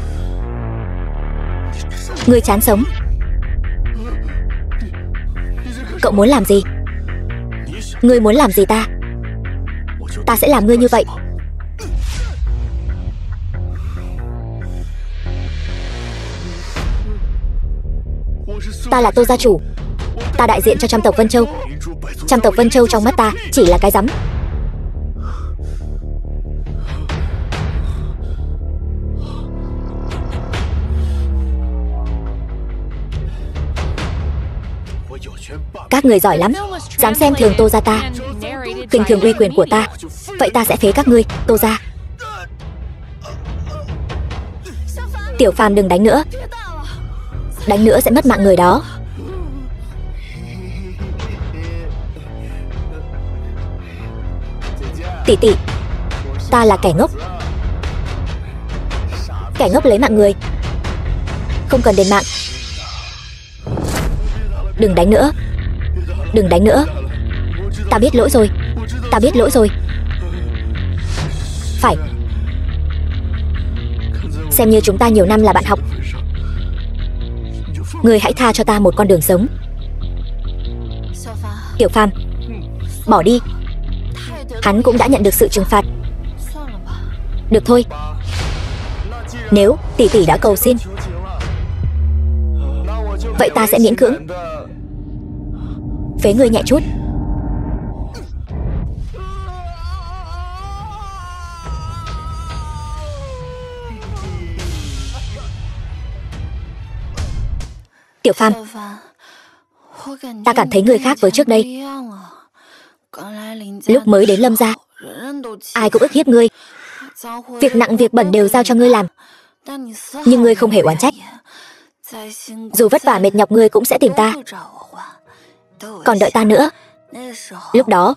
Ngươi chán sống. Cậu muốn làm gì? Ngươi muốn làm gì ta? Ta sẽ làm ngươi như vậy. Ta là Tô gia chủ. Ta đại diện cho trăm tộc Vân Châu. Trăm tộc Vân Châu trong mắt ta chỉ là cái rắm. Các người giỏi lắm, dám xem thường Tô gia ta, khinh thường uy quyền của ta. Vậy ta sẽ phế các ngươi, Tô gia. Tiểu Phàm đừng đánh nữa. Đánh nữa sẽ mất mạng người đó. Tỷ tỷ, ta là kẻ ngốc. Kẻ ngốc lấy mạng người, không cần đền mạng. Đừng đánh nữa. Đừng đánh nữa. Ta biết lỗi rồi. Ta biết lỗi rồi. Phải. Xem như chúng ta nhiều năm là bạn học. Ngươi hãy tha cho ta một con đường sống. Tiểu Phàm, bỏ đi. Hắn cũng đã nhận được sự trừng phạt. Được thôi. Nếu tỷ tỷ đã cầu xin, vậy ta sẽ miễn cưỡng phế ngươi nhẹ chút. Tiểu Phàm, ta cảm thấy người khác với trước đây. Lúc mới đến Lâm gia, ai cũng ức hiếp ngươi. Việc nặng việc bẩn đều giao cho ngươi làm. Nhưng ngươi không hề oán trách. Dù vất vả mệt nhọc ngươi cũng sẽ tìm ta. Còn đợi ta nữa. Lúc đó,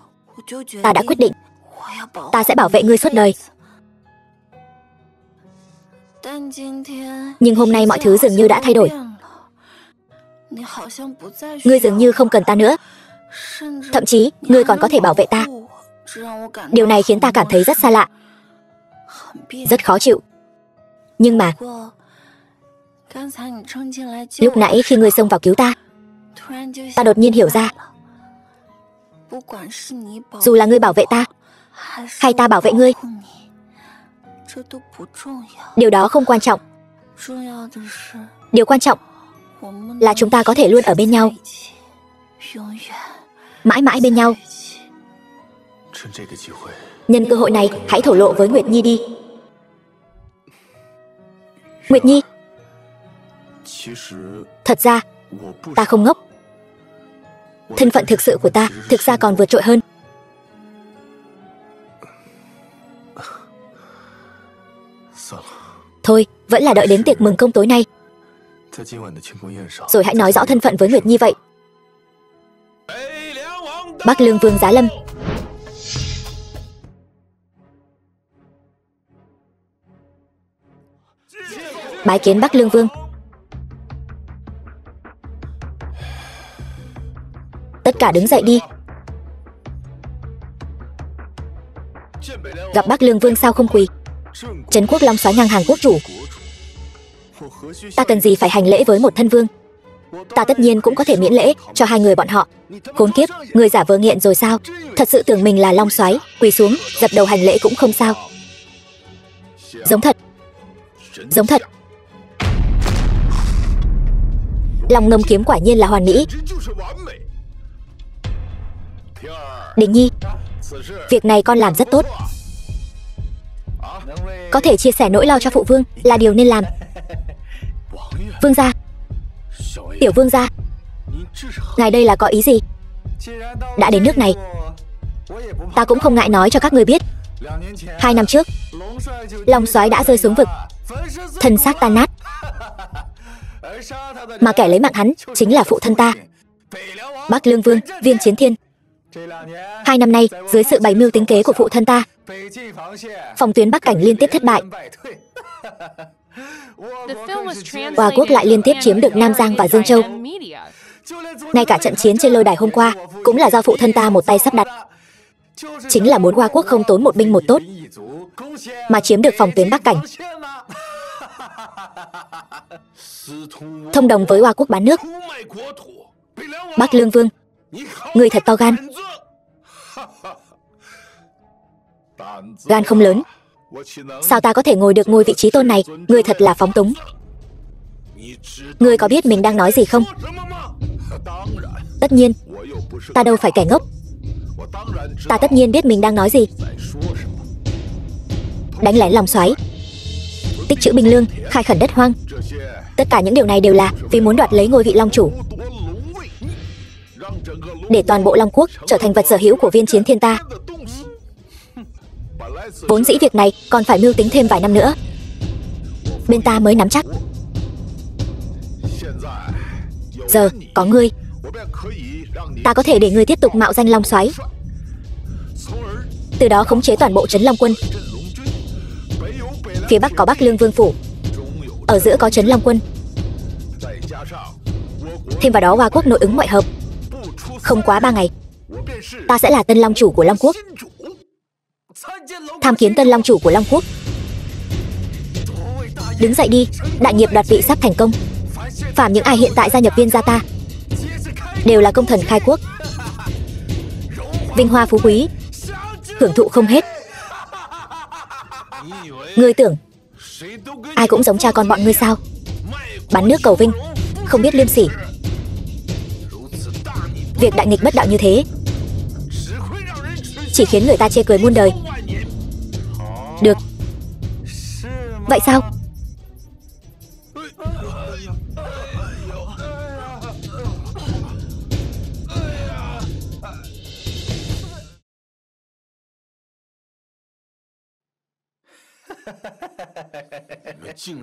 ta đã quyết định ta sẽ bảo vệ ngươi suốt đời. Nhưng hôm nay mọi thứ dường như đã thay đổi. Ngươi dường như không cần ta nữa. Thậm chí, ngươi còn có thể bảo vệ ta. Điều này khiến ta cảm thấy rất xa lạ, rất khó chịu. Nhưng mà lúc nãy khi ngươi xông vào cứu ta, ta đột nhiên hiểu ra, dù là ngươi bảo vệ ta hay ta bảo vệ ngươi, điều đó không quan trọng. Điều quan trọng là chúng ta có thể luôn ở bên nhau, mãi mãi bên nhau. Nhân cơ hội này, hãy thổ lộ với Nguyệt Nhi đi. Nguyệt Nhi, thật ra ta không ngốc. Thân phận thực sự của ta thực ra còn vượt trội hơn. Thôi, vẫn là đợi đến tiệc mừng công tối nay, rồi hãy nói rõ thân phận với Nguyệt Nhi vậy. Bắc Lương Vương giá lâm. Bái kiến Bắc Lương Vương. Tất cả đứng dậy đi. Gặp Bắc Lương Vương sao không quỳ? Trấn Quốc Long Soái ngang hàng quốc chủ. Ta cần gì phải hành lễ với một thân vương? Ta tất nhiên cũng có thể miễn lễ cho hai người bọn họ. Khốn kiếp, người giả vờ nghiện rồi sao? Thật sự tưởng mình là Long Soái, quỳ xuống dập đầu hành lễ cũng không sao. Giống thật. Giống thật. Long Ngâm kiếm quả nhiên là hoàn mỹ. Đình Nhi, việc này con làm rất tốt. Có thể chia sẻ nỗi lo cho phụ vương là điều nên làm. Vương gia, tiểu vương gia, ngài đây là có ý gì? Đã đến nước này, ta cũng không ngại nói cho các người biết. 2 năm trước, Long Soái đã rơi xuống vực, thân xác tan nát. Mà kẻ lấy mạng hắn chính là phụ thân ta, Bắc Lương Vương Viên Chiến Thiên. 2 năm nay, dưới sự bày mưu tính kế của phụ thân ta, phòng tuyến Bắc Cảnh liên tiếp thất bại. Hoa Quốc lại liên tiếp chiếm được Nam Giang và Dương Châu. Ngay cả trận chiến trên lôi đài hôm qua cũng là do phụ thân ta một tay sắp đặt. Chính là muốn Hoa Quốc không tốn một binh một tốt mà chiếm được phòng tuyến Bắc Cảnh, thông đồng với Hoa Quốc bán nước. Bắc Lương Vương, người thật to gan. Gan không lớn, sao ta có thể ngồi được ngôi vị trí tôn này? Người thật là phóng túng. Người có biết mình đang nói gì không? Tất nhiên, ta đâu phải kẻ ngốc. Ta tất nhiên biết mình đang nói gì. Đánh lén Long Soái, tích trữ binh lương, khai khẩn đất hoang, tất cả những điều này đều là vì muốn đoạt lấy ngôi vị Long chủ, để toàn bộ Long Quốc trở thành vật sở hữu của Viên Chiến Thiên ta. Vốn dĩ việc này còn phải mưu tính thêm vài năm nữa, bên ta mới nắm chắc. Giờ có ngươi, ta có thể để ngươi tiếp tục mạo danh Long Soái, từ đó khống chế toàn bộ trấn Long quân. Phía Bắc có Bắc Lương Vương phủ, ở giữa có trấn Long quân, thêm vào đó Hoa Quốc nội ứng ngoại hợp. Không quá 3 ngày, ta sẽ là tân Long chủ của Long Quốc. Tham kiến tân Long chủ của Long Quốc. Đứng dậy đi, đại nghiệp đoạt vị sắp thành công. Phạm những ai hiện tại gia nhập Viên gia ta đều là công thần khai quốc, vinh hoa phú quý, hưởng thụ không hết. Ngươi tưởng ai cũng giống cha con bọn ngươi sao? Bán nước cầu vinh, không biết liêm sỉ. Việc đại nghịch bất đạo như thế chỉ khiến người ta chê cười muôn đời. Được. Vậy sao?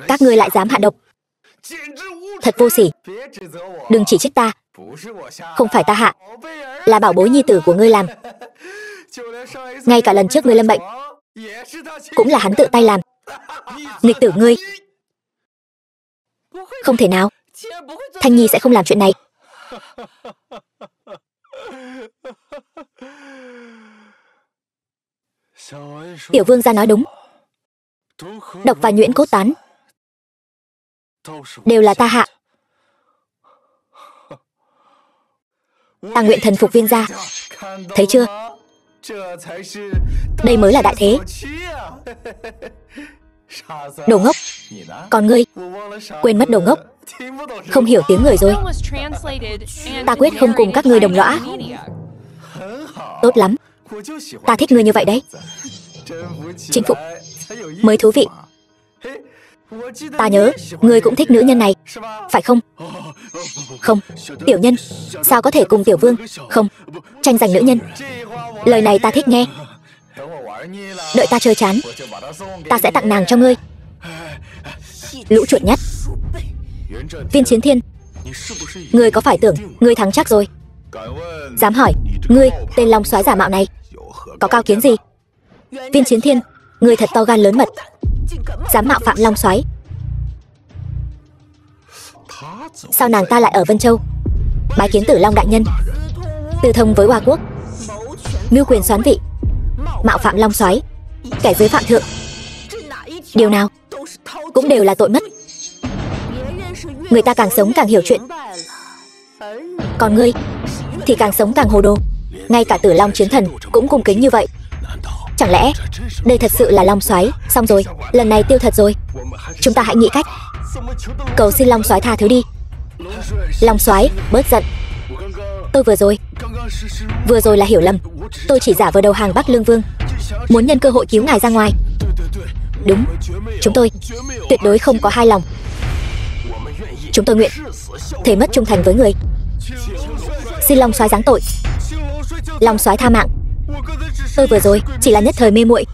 Các ngươi lại dám hạ độc, thật vô sỉ. Đừng chỉ trích ta, không phải ta hạ, là bảo bối nhi tử của ngươi làm. Ngay cả lần trước ngươi lâm bệnh cũng là hắn tự tay làm. Nghịch tử ngươi. Không thể nào, Thanh Nhi sẽ không làm chuyện này. Tiểu vương gia nói đúng, độc và nhuyễn cốt tán đều là ta hạ. Ta nguyện thần phục Viên gia. Thấy chưa? Đây mới là đại thế. Đồ ngốc. Còn ngươi, quên mất đồ ngốc, không hiểu tiếng người rồi. Ta quyết không cùng các ngươi đồng lõa. Tốt lắm, ta thích ngươi như vậy đấy. Chinh phục mới thú vị. Ta nhớ, ngươi cũng thích nữ nhân này, phải không? Không, tiểu nhân, sao có thể cùng tiểu vương, không, tranh giành nữ nhân. Lời này ta thích nghe. Đợi ta chơi chán, ta sẽ tặng nàng cho ngươi. Lũ chuột nhắt. Viên Chiến Thiên, ngươi có phải tưởng ngươi thắng chắc rồi? Dám hỏi, ngươi, tên Long Soái giả mạo này, có cao kiến gì? Viên Chiến Thiên, ngươi thật to gan lớn mật, dám mạo phạm Long Soái. Sao nàng ta lại ở Vân Châu bái kiến Tử Long đại nhân, tư thông với Hoa Quốc, mưu quyền soán vị, mạo phạm Long Soái, kẻ dưới phạm thượng? Điều nào cũng đều là tội mất. Người ta càng sống càng hiểu chuyện, còn ngươi thì càng sống càng hồ đồ. Ngay cả Tử Long chiến thần cũng cung kính như vậy. Chẳng lẽ đây thật sự là Long Soái? Xong rồi, lần này tiêu thật rồi. Chúng ta hãy nghĩ cách cầu xin Long Soái tha thứ đi. Long Soái, bớt giận. Tôi vừa rồi là hiểu lầm. Tôi chỉ giả vờ đầu hàng Bắc Lương Vương, muốn nhân cơ hội cứu ngài ra ngoài. Đúng, chúng tôi tuyệt đối không có hai lòng. Chúng tôi nguyện thề mất trung thành với người. Xin Long Soái giáng tội. Long Soái tha mạng. Tôi vừa rồi chỉ là nhất thời mê muội,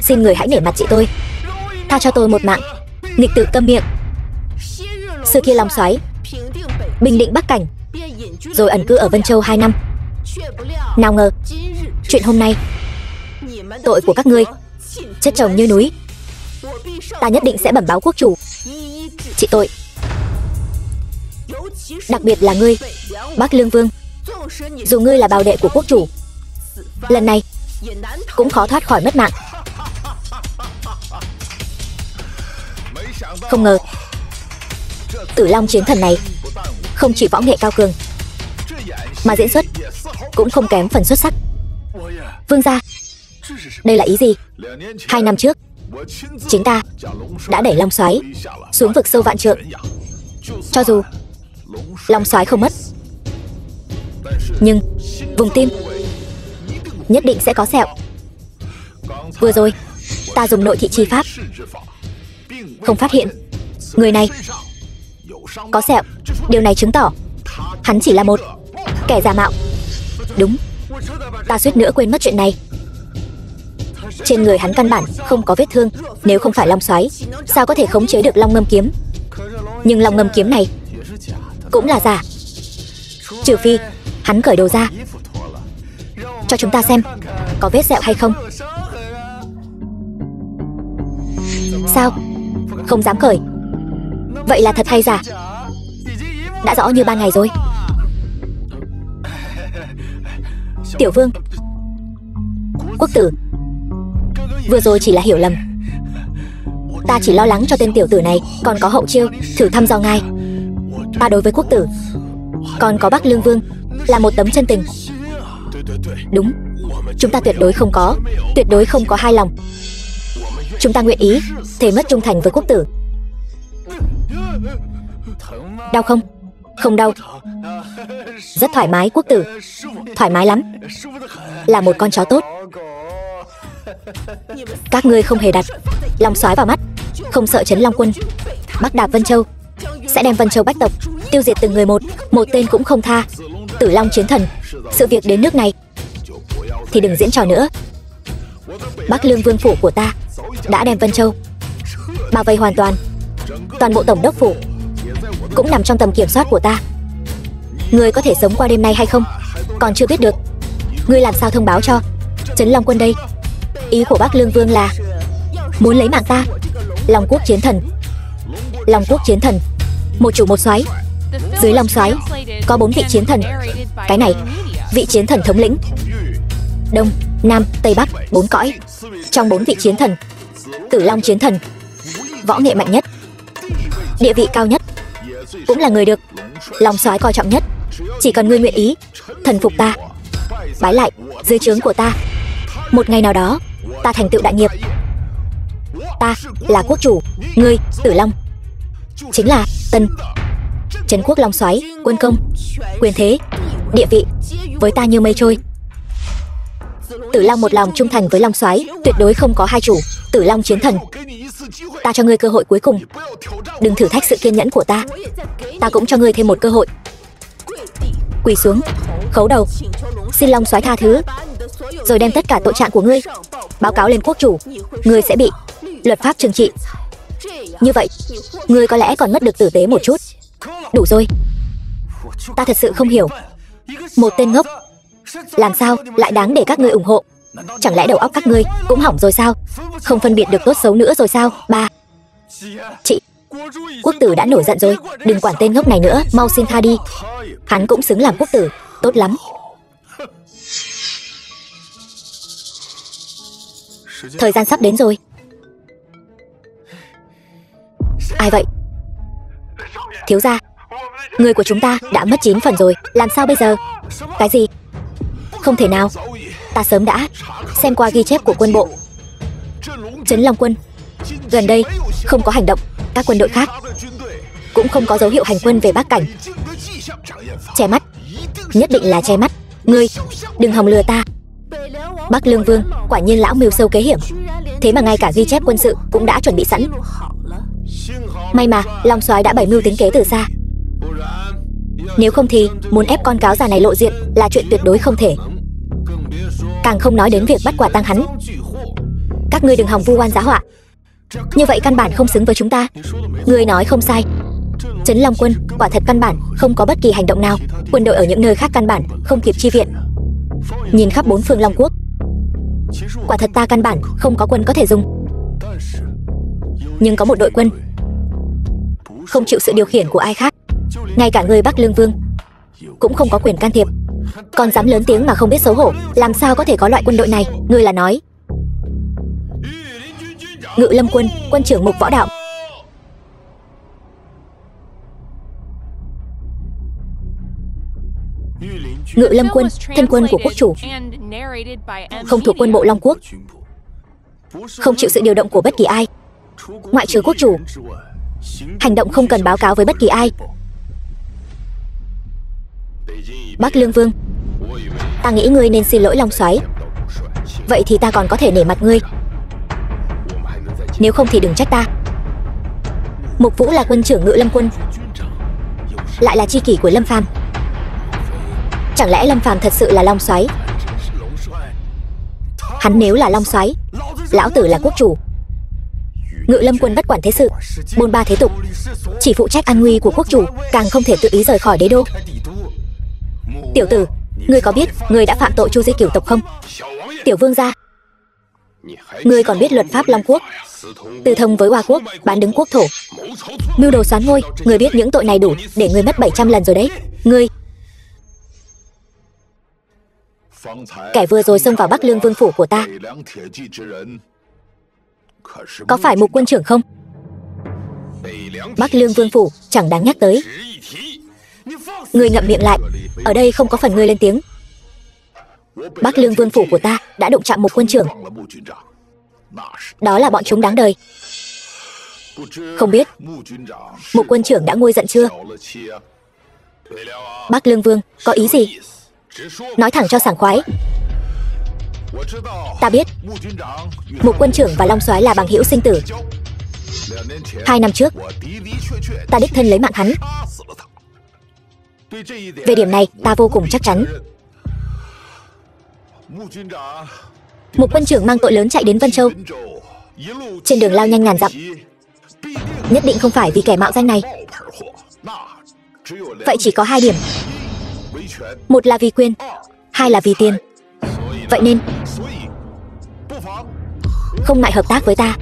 xin người hãy nể mặt chị tôi, tha cho tôi một mạng. Nghịch tử câm miệng. Xưa kia Long Soái bình định Bắc Cảnh, rồi ẩn cư ở Vân Châu 2 năm. Nào ngờ chuyện hôm nay, tội của các ngươi chất chồng như núi. Ta nhất định sẽ bẩm báo quốc chủ trị tội. Đặc biệt là ngươi, Bắc Lương Vương. Dù ngươi là bào đệ của quốc chủ, lần này cũng khó thoát khỏi mất mạng. Không ngờ Tử Long chiến thần này không chỉ võ nghệ cao cường, mà diễn xuất cũng không kém phần xuất sắc. Vương gia, đây là ý gì? 2 năm trước, chính ta đã đẩy Long Soái xuống vực sâu vạn trượng. Cho dù Long Soái không mất, nhưng vùng tim nhất định sẽ có sẹo. Vừa rồi ta dùng nội thị chi pháp, không phát hiện người này có sẹo. Điều này chứng tỏ hắn chỉ là một kẻ giả mạo. Đúng, ta suýt nữa quên mất chuyện này. Trên người hắn căn bản không có vết thương. Nếu không phải Long Soái, sao có thể khống chế được Long Ngâm kiếm? Nhưng Long Ngâm kiếm này cũng là giả. Trừ phi hắn cởi đồ ra, cho chúng ta xem có vết sẹo hay không. Sao? Không dám cởi? Vậy là thật hay giả? Đã rõ như ban ngày rồi. Tiểu Vương, Quốc tử, vừa rồi chỉ là hiểu lầm. Ta chỉ lo lắng cho tên tiểu tử này còn có hậu chiêu thử thăm dò ngài. Ta đối với Quốc tử, còn có Bắc Lương Vương là một tấm chân tình. Đúng, chúng ta tuyệt đối không có hai lòng. Chúng ta nguyện ý thề mất trung thành với Quốc tử. Đau không? Không đau. Rất thoải mái Quốc tử. Thoải mái lắm. Là một con chó tốt. Các ngươi không hề đặt Long Soái vào mắt, không sợ Trấn Long quân Bắc đạp Vân Châu, sẽ đem Vân Châu bách tộc tiêu diệt từng người một, một tên cũng không tha. Tử Long chiến thần, sự việc đến nước này thì đừng diễn trò nữa. Bắc Lương Vương phủ của ta đã đem Vân Châu bao vây hoàn toàn. Toàn bộ tổng đốc phủ cũng nằm trong tầm kiểm soát của ta. Ngươi có thể sống qua đêm nay hay không còn chưa biết được. Ngươi làm sao thông báo cho Trấn Long quân đây? Ý của Bắc Lương Vương là muốn lấy mạng ta. Long quốc chiến thần, Long quốc chiến thần, một chủ một soái. Dưới Long Soái có 4 vị chiến thần. Cái này, vị chiến thần thống lĩnh Đông, Nam, Tây, Bắc, 4 cõi. Trong 4 vị chiến thần, Tử Long chiến thần võ nghệ mạnh nhất, địa vị cao nhất, cũng là người được Long Soái coi trọng nhất. Chỉ cần ngươi nguyện ý thần phục ta, bái lại dưới trướng của ta, một ngày nào đó ta thành tựu đại nghiệp. Ta là quốc chủ, ngươi Tử Long chính là tân Trấn quốc Long Soái. Quân công, quyền thế, địa vị với ta như mây trôi. Tử Long một lòng trung thành với Long Soái, tuyệt đối không có hai chủ. Tử Long chiến thần, ta cho ngươi cơ hội cuối cùng, đừng thử thách sự kiên nhẫn của ta. Ta cũng cho ngươi thêm một cơ hội. Quỳ xuống, khấu đầu, xin Long Soái tha thứ, rồi đem tất cả tội trạng của ngươi báo cáo lên quốc chủ. Ngươi sẽ bị luật pháp trừng trị. Như vậy, ngươi có lẽ còn mất được tử tế một chút. Đủ rồi. Ta thật sự không hiểu, một tên ngốc làm sao lại đáng để các ngươi ủng hộ? Chẳng lẽ đầu óc các ngươi cũng hỏng rồi sao? Không phân biệt được tốt xấu nữa rồi sao? Ba, chị, quốc tử đã nổi giận rồi, đừng quản tên ngốc này nữa, mau xin tha đi. Hắn cũng xứng làm quốc tử, tốt lắm. Thời gian sắp đến rồi. Ai vậy? Thiếu gia, người của chúng ta đã mất 9 phần rồi, làm sao bây giờ? Cái gì? Không thể nào. Ta sớm đã xem qua ghi chép của quân bộ. Trấn Long quân gần đây không có hành động, các quân đội khác cũng không có dấu hiệu hành quân về Bắc Cảnh. Che mắt, nhất định là che mắt. Ngươi đừng hòng lừa ta. Bắc Lương Vương quả nhiên lão mưu sâu kế hiểm, thế mà ngay cả ghi chép quân sự cũng đã chuẩn bị sẵn. May mà Long Soái đã bày mưu tính kế từ xa, nếu không thì muốn ép con cáo già này lộ diện là chuyện tuyệt đối không thể. Càng không nói đến việc bắt quả tang hắn. Các ngươi đừng hòng vu oan giá họa, như vậy căn bản không xứng với chúng ta. Ngươi nói không sai, Trấn Long quân quả thật căn bản không có bất kỳ hành động nào. Quân đội ở những nơi khác căn bản không kịp chi viện. Nhìn khắp bốn phương Long quốc, quả thật ta căn bản không có quân có thể dùng. Nhưng có một đội quân không chịu sự điều khiển của ai khác. Ngay cả người Bắc Lương Vương cũng không có quyền can thiệp. Còn dám lớn tiếng mà không biết xấu hổ. Làm sao có thể có loại quân đội này? Ngươi là nói Ngự Lâm quân, quân trưởng Mục Võ Đạo. Ngự Lâm quân, thân quân của quốc chủ, không thuộc quân bộ Long quốc, không chịu sự điều động của bất kỳ ai, ngoại trừ quốc chủ. Hành động không cần báo cáo với bất kỳ ai. Bắc Lương Vương, ta nghĩ ngươi nên xin lỗi Long soái. Vậy thì ta còn có thể nể mặt ngươi. Nếu không thì đừng trách ta. Mục Vũ là quân trưởng Ngự Lâm quân, lại là tri kỷ của Lâm Phàm. Chẳng lẽ Lâm Phàm thật sự là Long soái? Hắn nếu là Long soái, lão tử là quốc chủ. Ngự Lâm quân bất quản thế sự, bôn ba thế tục, chỉ phụ trách an nguy của quốc chủ, càng không thể tự ý rời khỏi đế đô. Tiểu tử, ngươi có biết ngươi đã phạm tội chu di cửu tộc không? Tiểu vương gia, ngươi còn biết luật pháp Long quốc, tư thông với Hoa quốc, bán đứng quốc thổ, mưu đồ soán ngôi. Ngươi biết những tội này đủ để ngươi mất 700 lần rồi đấy. Ngươi, kẻ vừa rồi xông vào Bắc Lương Vương phủ của ta, có phải Mục quân trưởng không? Bắc Lương Vương phủ chẳng đáng nhắc tới. Ngươi ngậm miệng lại, ở đây không có phần ngươi lên tiếng. Bắc Lương Vương phủ của ta đã đụng chạm Mục quân trưởng, đó là bọn chúng đáng đời. Không biết Mục quân trưởng đã nguôi giận chưa? Bắc Lương Vương có ý gì? Nói thẳng cho sảng khoái. Ta biết Mục quân trưởng và Long soái là bằng hữu sinh tử. 2 năm trước ta đích thân lấy mạng hắn. Về điểm này ta vô cùng chắc chắn. Mục quân trưởng mang tội lớn chạy đến Vân Châu, trên đường lao nhanh ngàn dặm, nhất định không phải vì kẻ mạo danh này. Vậy chỉ có 2 điểm. Một là vì quyền, 2 là vì tiền. Vậy nên không ngại hợp tác với ta,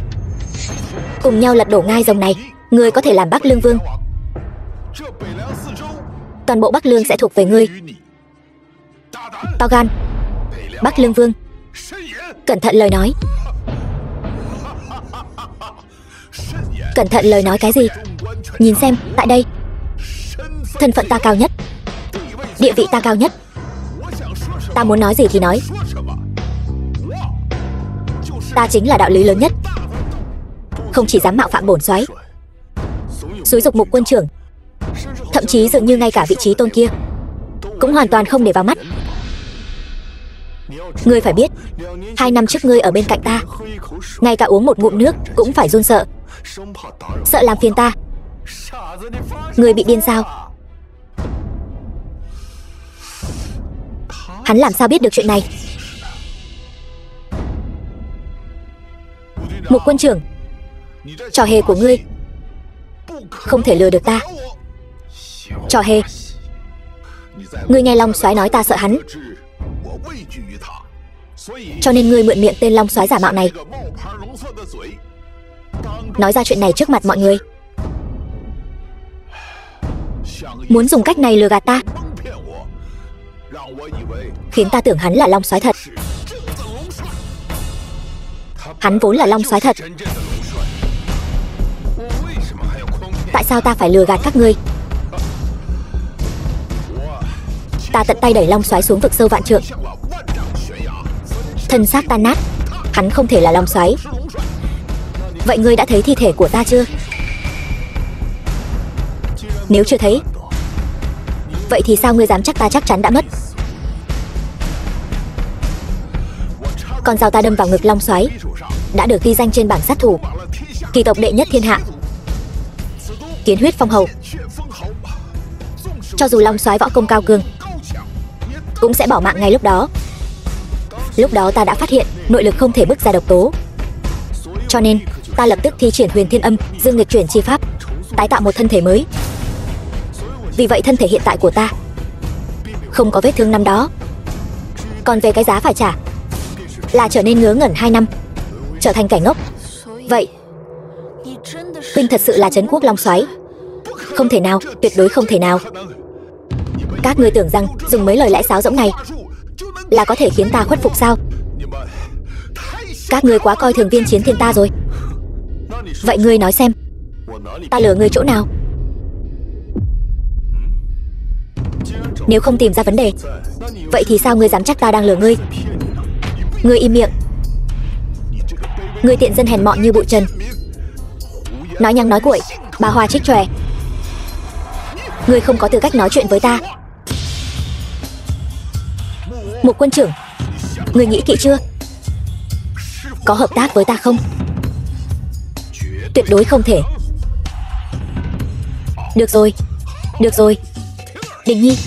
cùng nhau lật đổ ngai rồng này. Ngươi có thể làm Bắc Lương Vương, toàn bộ Bắc Lương sẽ thuộc về ngươi. To gan. Bắc Lương Vương, cẩn thận lời nói. Cẩn thận lời nói cái gì? Nhìn xem, tại đây thân phận ta cao nhất, địa vị ta cao nhất. Ta muốn nói gì thì nói. Ta chính là đạo lý lớn nhất, không chỉ dám mạo phạm bổn soái, xúi giục Mục quân trưởng, thậm chí dường như ngay cả vị trí tôn kia cũng hoàn toàn không để vào mắt. Ngươi phải biết, 2 năm trước ngươi ở bên cạnh ta, ngay cả uống một ngụm nước cũng phải run sợ, sợ làm phiền ta. Ngươi bị điên sao? Hắn làm sao biết được chuyện này? Mục quân trưởng, trò hề của ngươi không thể lừa được ta. Trò hề? Ngươi nghe Long soái nói ta sợ hắn, cho nên ngươi mượn miệng tên Long soái giả mạo này, nói ra chuyện này trước mặt mọi người, muốn dùng cách này lừa gạt ta, khiến ta tưởng hắn là Long soái thật. Hắn vốn là Long soái thật. Tại sao ta phải lừa gạt các ngươi? Ta tận tay đẩy Long soái xuống vực sâu vạn trượng, thân xác tan nát. Hắn không thể là Long soái. Vậy ngươi đã thấy thi thể của ta chưa? Nếu chưa thấy, vậy thì sao ngươi dám chắc ta chắc chắn đã mất? Con dao ta đâm vào ngực Long soái đã được ghi danh trên bảng sát thủ, kỳ tộc đệ nhất thiên hạ, kiến huyết phong hầu. Cho dù Long soái võ công cao cường, cũng sẽ bỏ mạng ngay lúc đó. Lúc đó ta đã phát hiện nội lực không thể bức ra độc tố, cho nên ta lập tức thi triển Huyền Thiên Âm Dương Nghịch Chuyển chi pháp, tái tạo một thân thể mới. Vì vậy thân thể hiện tại của ta không có vết thương năm đó. Còn về cái giá phải trả là trở nên ngớ ngẩn 2 năm, trở thành kẻ ngốc. Vậy huynh thật sự là Trấn Quốc Long Soái? Không thể nào, tuyệt đối không thể nào. Các ngươi tưởng rằng dùng mấy lời lẽ sáo rỗng này là có thể khiến ta khuất phục sao? Các ngươi quá coi thường Viên Chiến Thiên ta rồi. Vậy ngươi nói xem, ta lừa ngươi chỗ nào? Nếu không tìm ra vấn đề, vậy thì sao ngươi dám chắc ta đang lừa ngươi? Ngươi im miệng. Ngươi tiện dân hèn mọn như bụi trần, nói nhăng nói cuội, bà hoa trích chòe. Ngươi không có tư cách nói chuyện với ta. Mục quân trưởng, ngươi nghĩ kỹ chưa? Có hợp tác với ta không? Tuyệt đối không thể. Được rồi, được rồi. Đình Nhi,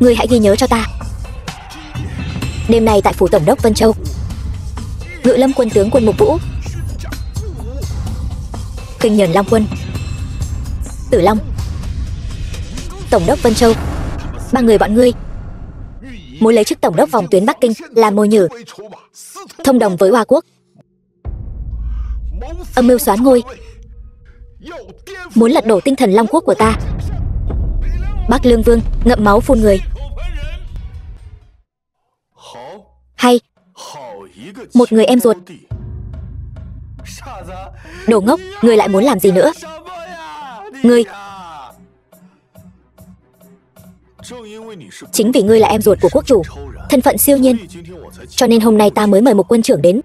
ngươi hãy ghi nhớ cho ta. Đêm nay tại phủ tổng đốc Vân Châu, Ngự Lâm quân tướng quân Mục Vũ, Kinh Nhờn Long quân, Tử Long, tổng đốc Vân Châu, 3 người bọn ngươi muốn lấy chức tổng đốc vòng tuyến Bắc Kinh làm mồi nhử, thông đồng với Hoa Quốc, âm mưu soán ngôi, muốn lật đổ tinh thần Long Quốc của ta. Bắc Lương Vương ngậm máu phun người. Hay, một người em ruột. Đồ ngốc, ngươi lại muốn làm gì nữa? Ngươi, chính vì ngươi là em ruột của quốc chủ, thân phận siêu nhiên, cho nên hôm nay ta mới mời một quân trưởng đến.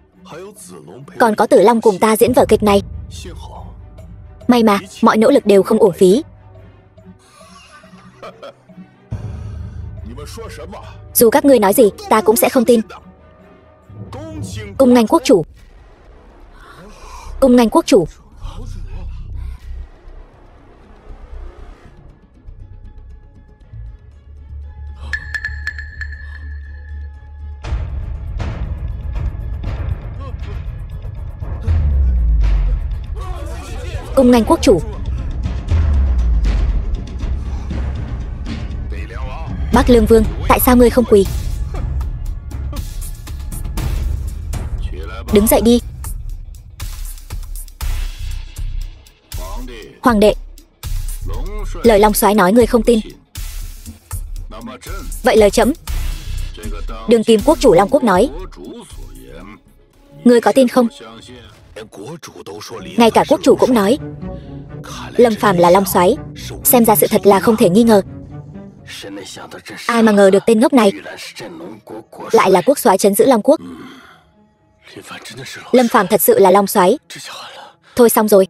Còn có Tử Long cùng ta diễn vở kịch này. May mà mọi nỗ lực đều không uổng phí. Dù các ngươi nói gì, ta cũng sẽ không tin. Cung nghênh quốc chủ. Cung nghênh quốc chủ. Cung nghênh quốc chủ. Bắc Lương Vương, tại sao ngươi không quỳ? Đứng dậy đi. Hoàng đệ, lời Long Soái nói ngươi không tin. Vậy lời trẫm, đương kim quốc chủ Long Quốc nói, ngươi có tin không? Ngay cả quốc chủ cũng nói Lâm Phàm là Long Soái, xem ra sự thật là không thể nghi ngờ. Ai mà ngờ được tên ngốc này lại là quốc soái trấn giữ Long Quốc. Lâm Phàm thật sự là Long Soái. Thôi xong rồi.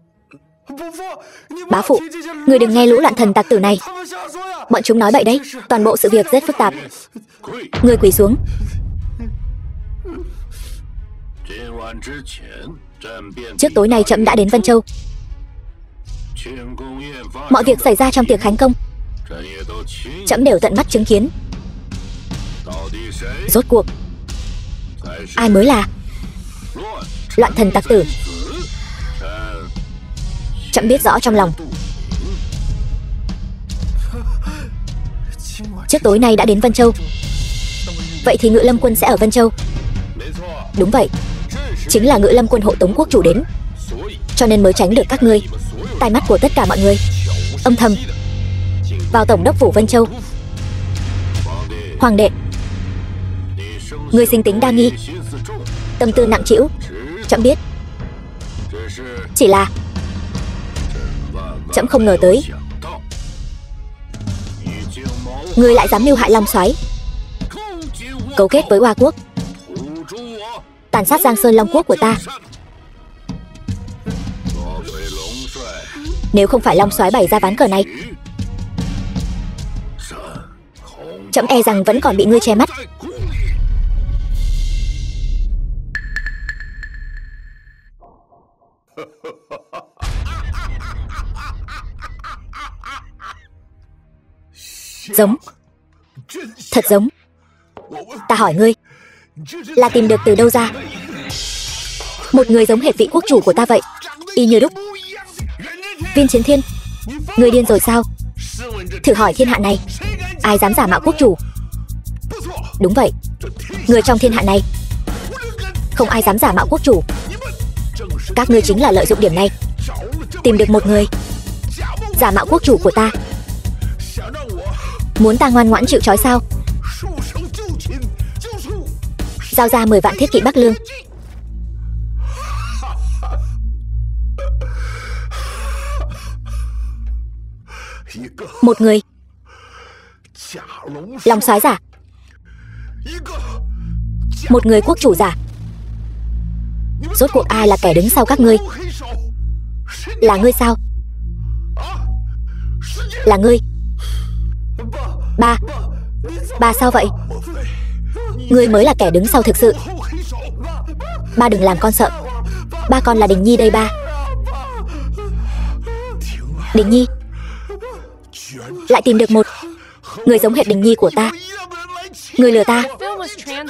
Bá phụ, người đừng nghe lũ loạn thần tặc tử này. Bọn chúng nói bậy đấy, toàn bộ sự việc rất phức tạp. Người quỳ xuống. Trước tối nay trẫm đã đến Vân Châu. Mọi việc xảy ra trong tiệc khánh công trẫm đều tận mắt chứng kiến. Rốt cuộc ai mới là loạn thần tặc tử? Trẫm biết rõ trong lòng. Trước tối nay đã đến Vân Châu, vậy thì Ngự Lâm quân sẽ ở Vân Châu. Đúng vậy, chính là Ngự Lâm quân hộ tống quốc chủ đến, cho nên mới tránh được các ngươi, tai mắt của tất cả mọi người, âm thầm vào tổng đốc phủ Vân Châu. Hoàng đệ, ngươi sinh tính đa nghi, tâm tư nặng trĩu, trẫm biết. Chỉ là trẫm không ngờ tới ngươi lại dám mưu hại Long Soái, cấu kết với Hoa Quốc, tàn sát Giang Sơn Long Quốc của ta. Nếu không phải Long Soái bày ra ván cờ này, trẫm e rằng vẫn còn bị ngươi che mắt. Giống, thật giống. Ta hỏi ngươi, là tìm được từ đâu ra? Một người giống hệt vị quốc chủ của ta vậy, y như đúc. Viên Chiến Thiên, ngươi điên rồi sao? Thử hỏi thiên hạ này, ai dám giả mạo quốc chủ? Đúng vậy, người trong thiên hạ này không ai dám giả mạo quốc chủ. Các ngươi chính là lợi dụng điểm này, tìm được một người giả mạo quốc chủ của ta, muốn ta ngoan ngoãn chịu trói sao? Giao ra 10 vạn thiết kỵ Bắc Lương. Một người Long soái giả, một người quốc chủ giả. Rốt cuộc ai là kẻ đứng sau các ngươi? Là ngươi sao? Là ngươi? Ba sao vậy? Ngươi mới là kẻ đứng sau thực sự. Ba đừng làm con sợ. Ba con là Đình Nhi đây ba. Đình Nhi, lại tìm được một người giống hệt Đình Nhi của ta. Ngươi lừa ta.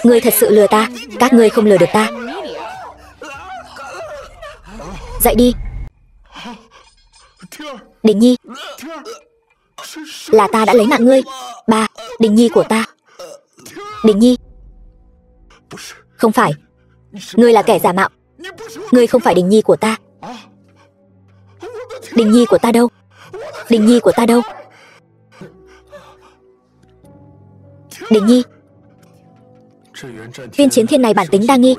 Ngươi thật sự lừa ta. Các ngươi không lừa được ta. Dậy đi. Đình Nhi, là ta đã lấy mạng ngươi. Ba, Đình Nhi của ta. Đình Nhi. Không phải. Ngươi là kẻ giả mạo. Ngươi không phải Đình Nhi của ta. Đình Nhi của ta đâu? Đình Nhi của ta đâu? Đình Nhi. Viên Chiến Thiên này bản tính đa nghi,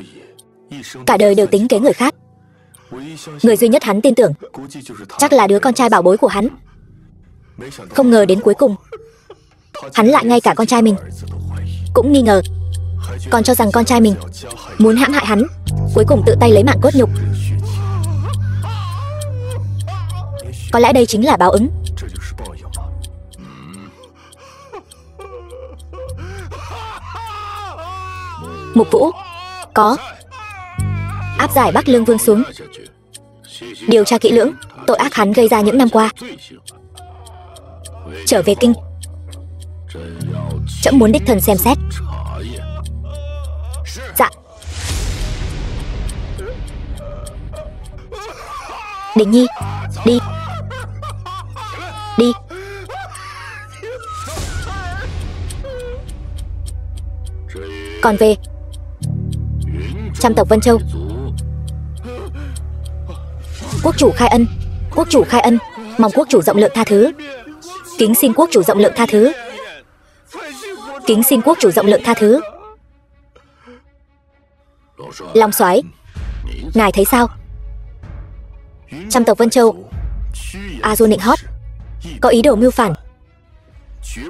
cả đời đều tính kế người khác. Người duy nhất hắn tin tưởng chắc là đứa con trai bảo bối của hắn. Không ngờ đến cuối cùng hắn lại ngay cả con trai mình cũng nghi ngờ, còn cho rằng con trai mình muốn hãm hại hắn, cuối cùng tự tay lấy mạng cốt nhục. Có lẽ đây chính là báo ứng. Mục Vũ, có. Áp giải Bắc Lương Vương xuống, điều tra kỹ lưỡng tội ác hắn gây ra những năm qua. Trở về kinh, trẫm muốn đích thân xem xét. Dạ. Đình Nhi, đi. Đi. Còn về Trăm tộc Vân Châu, quốc chủ khai ân. Quốc chủ khai ân, mong quốc chủ rộng lượng tha thứ. Kính xin quốc chủ rộng lượng tha thứ. Kính xin quốc chủ rộng lượng tha thứ. Long soái, ngài thấy sao? Trăm tộc Vân Châu, A Du nịnh hót, có ý đồ mưu phản,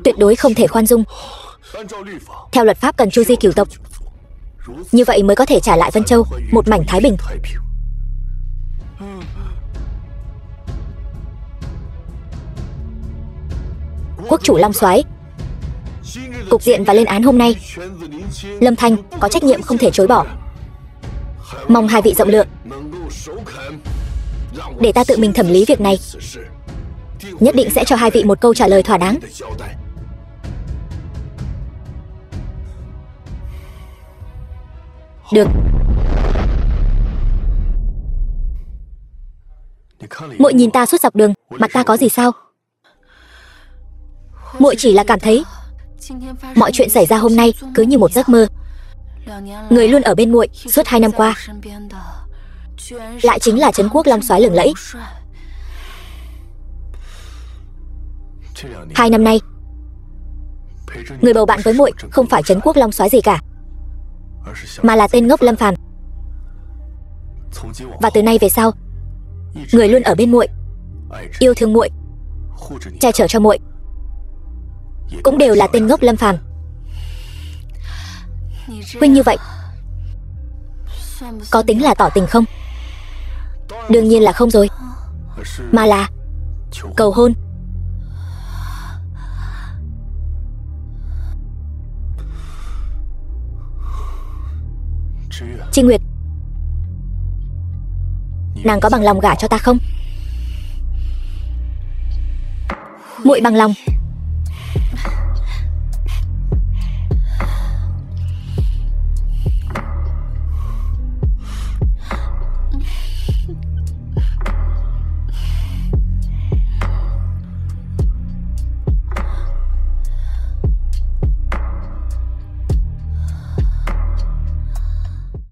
tuyệt đối không thể khoan dung. Theo luật pháp cần chu di cửu tộc, như vậy mới có thể trả lại Vân Châu một mảnh thái bình. Quốc chủ Long soái, cục diện và lên án hôm nay, Lâm Thanh có trách nhiệm không thể chối bỏ. Mong hai vị rộng lượng, để ta tự mình thẩm lý việc này. Nhất định sẽ cho hai vị một câu trả lời thỏa đáng. Được. Muội nhìn ta suốt dọc đường, mặt ta có gì sao? Muội chỉ là cảm thấy mọi chuyện xảy ra hôm nay cứ như một giấc mơ. Người luôn ở bên muội suốt 2 năm qua lại chính là Trấn Quốc Long soái lừng lẫy. 2 năm nay, người bầu bạn với muội không phải Trấn Quốc Long soái gì cả, mà là tên ngốc Lâm Phàm. Và từ nay về sau, người luôn ở bên muội, yêu thương muội, che chở cho muội, cũng đều là tên ngốc Lâm Phàm. Huynh như vậy có tính là tỏ tình không? Đương nhiên là không rồi, mà là cầu hôn. Chi Nguyệt, nàng có bằng lòng gả cho ta không? Muội bằng lòng.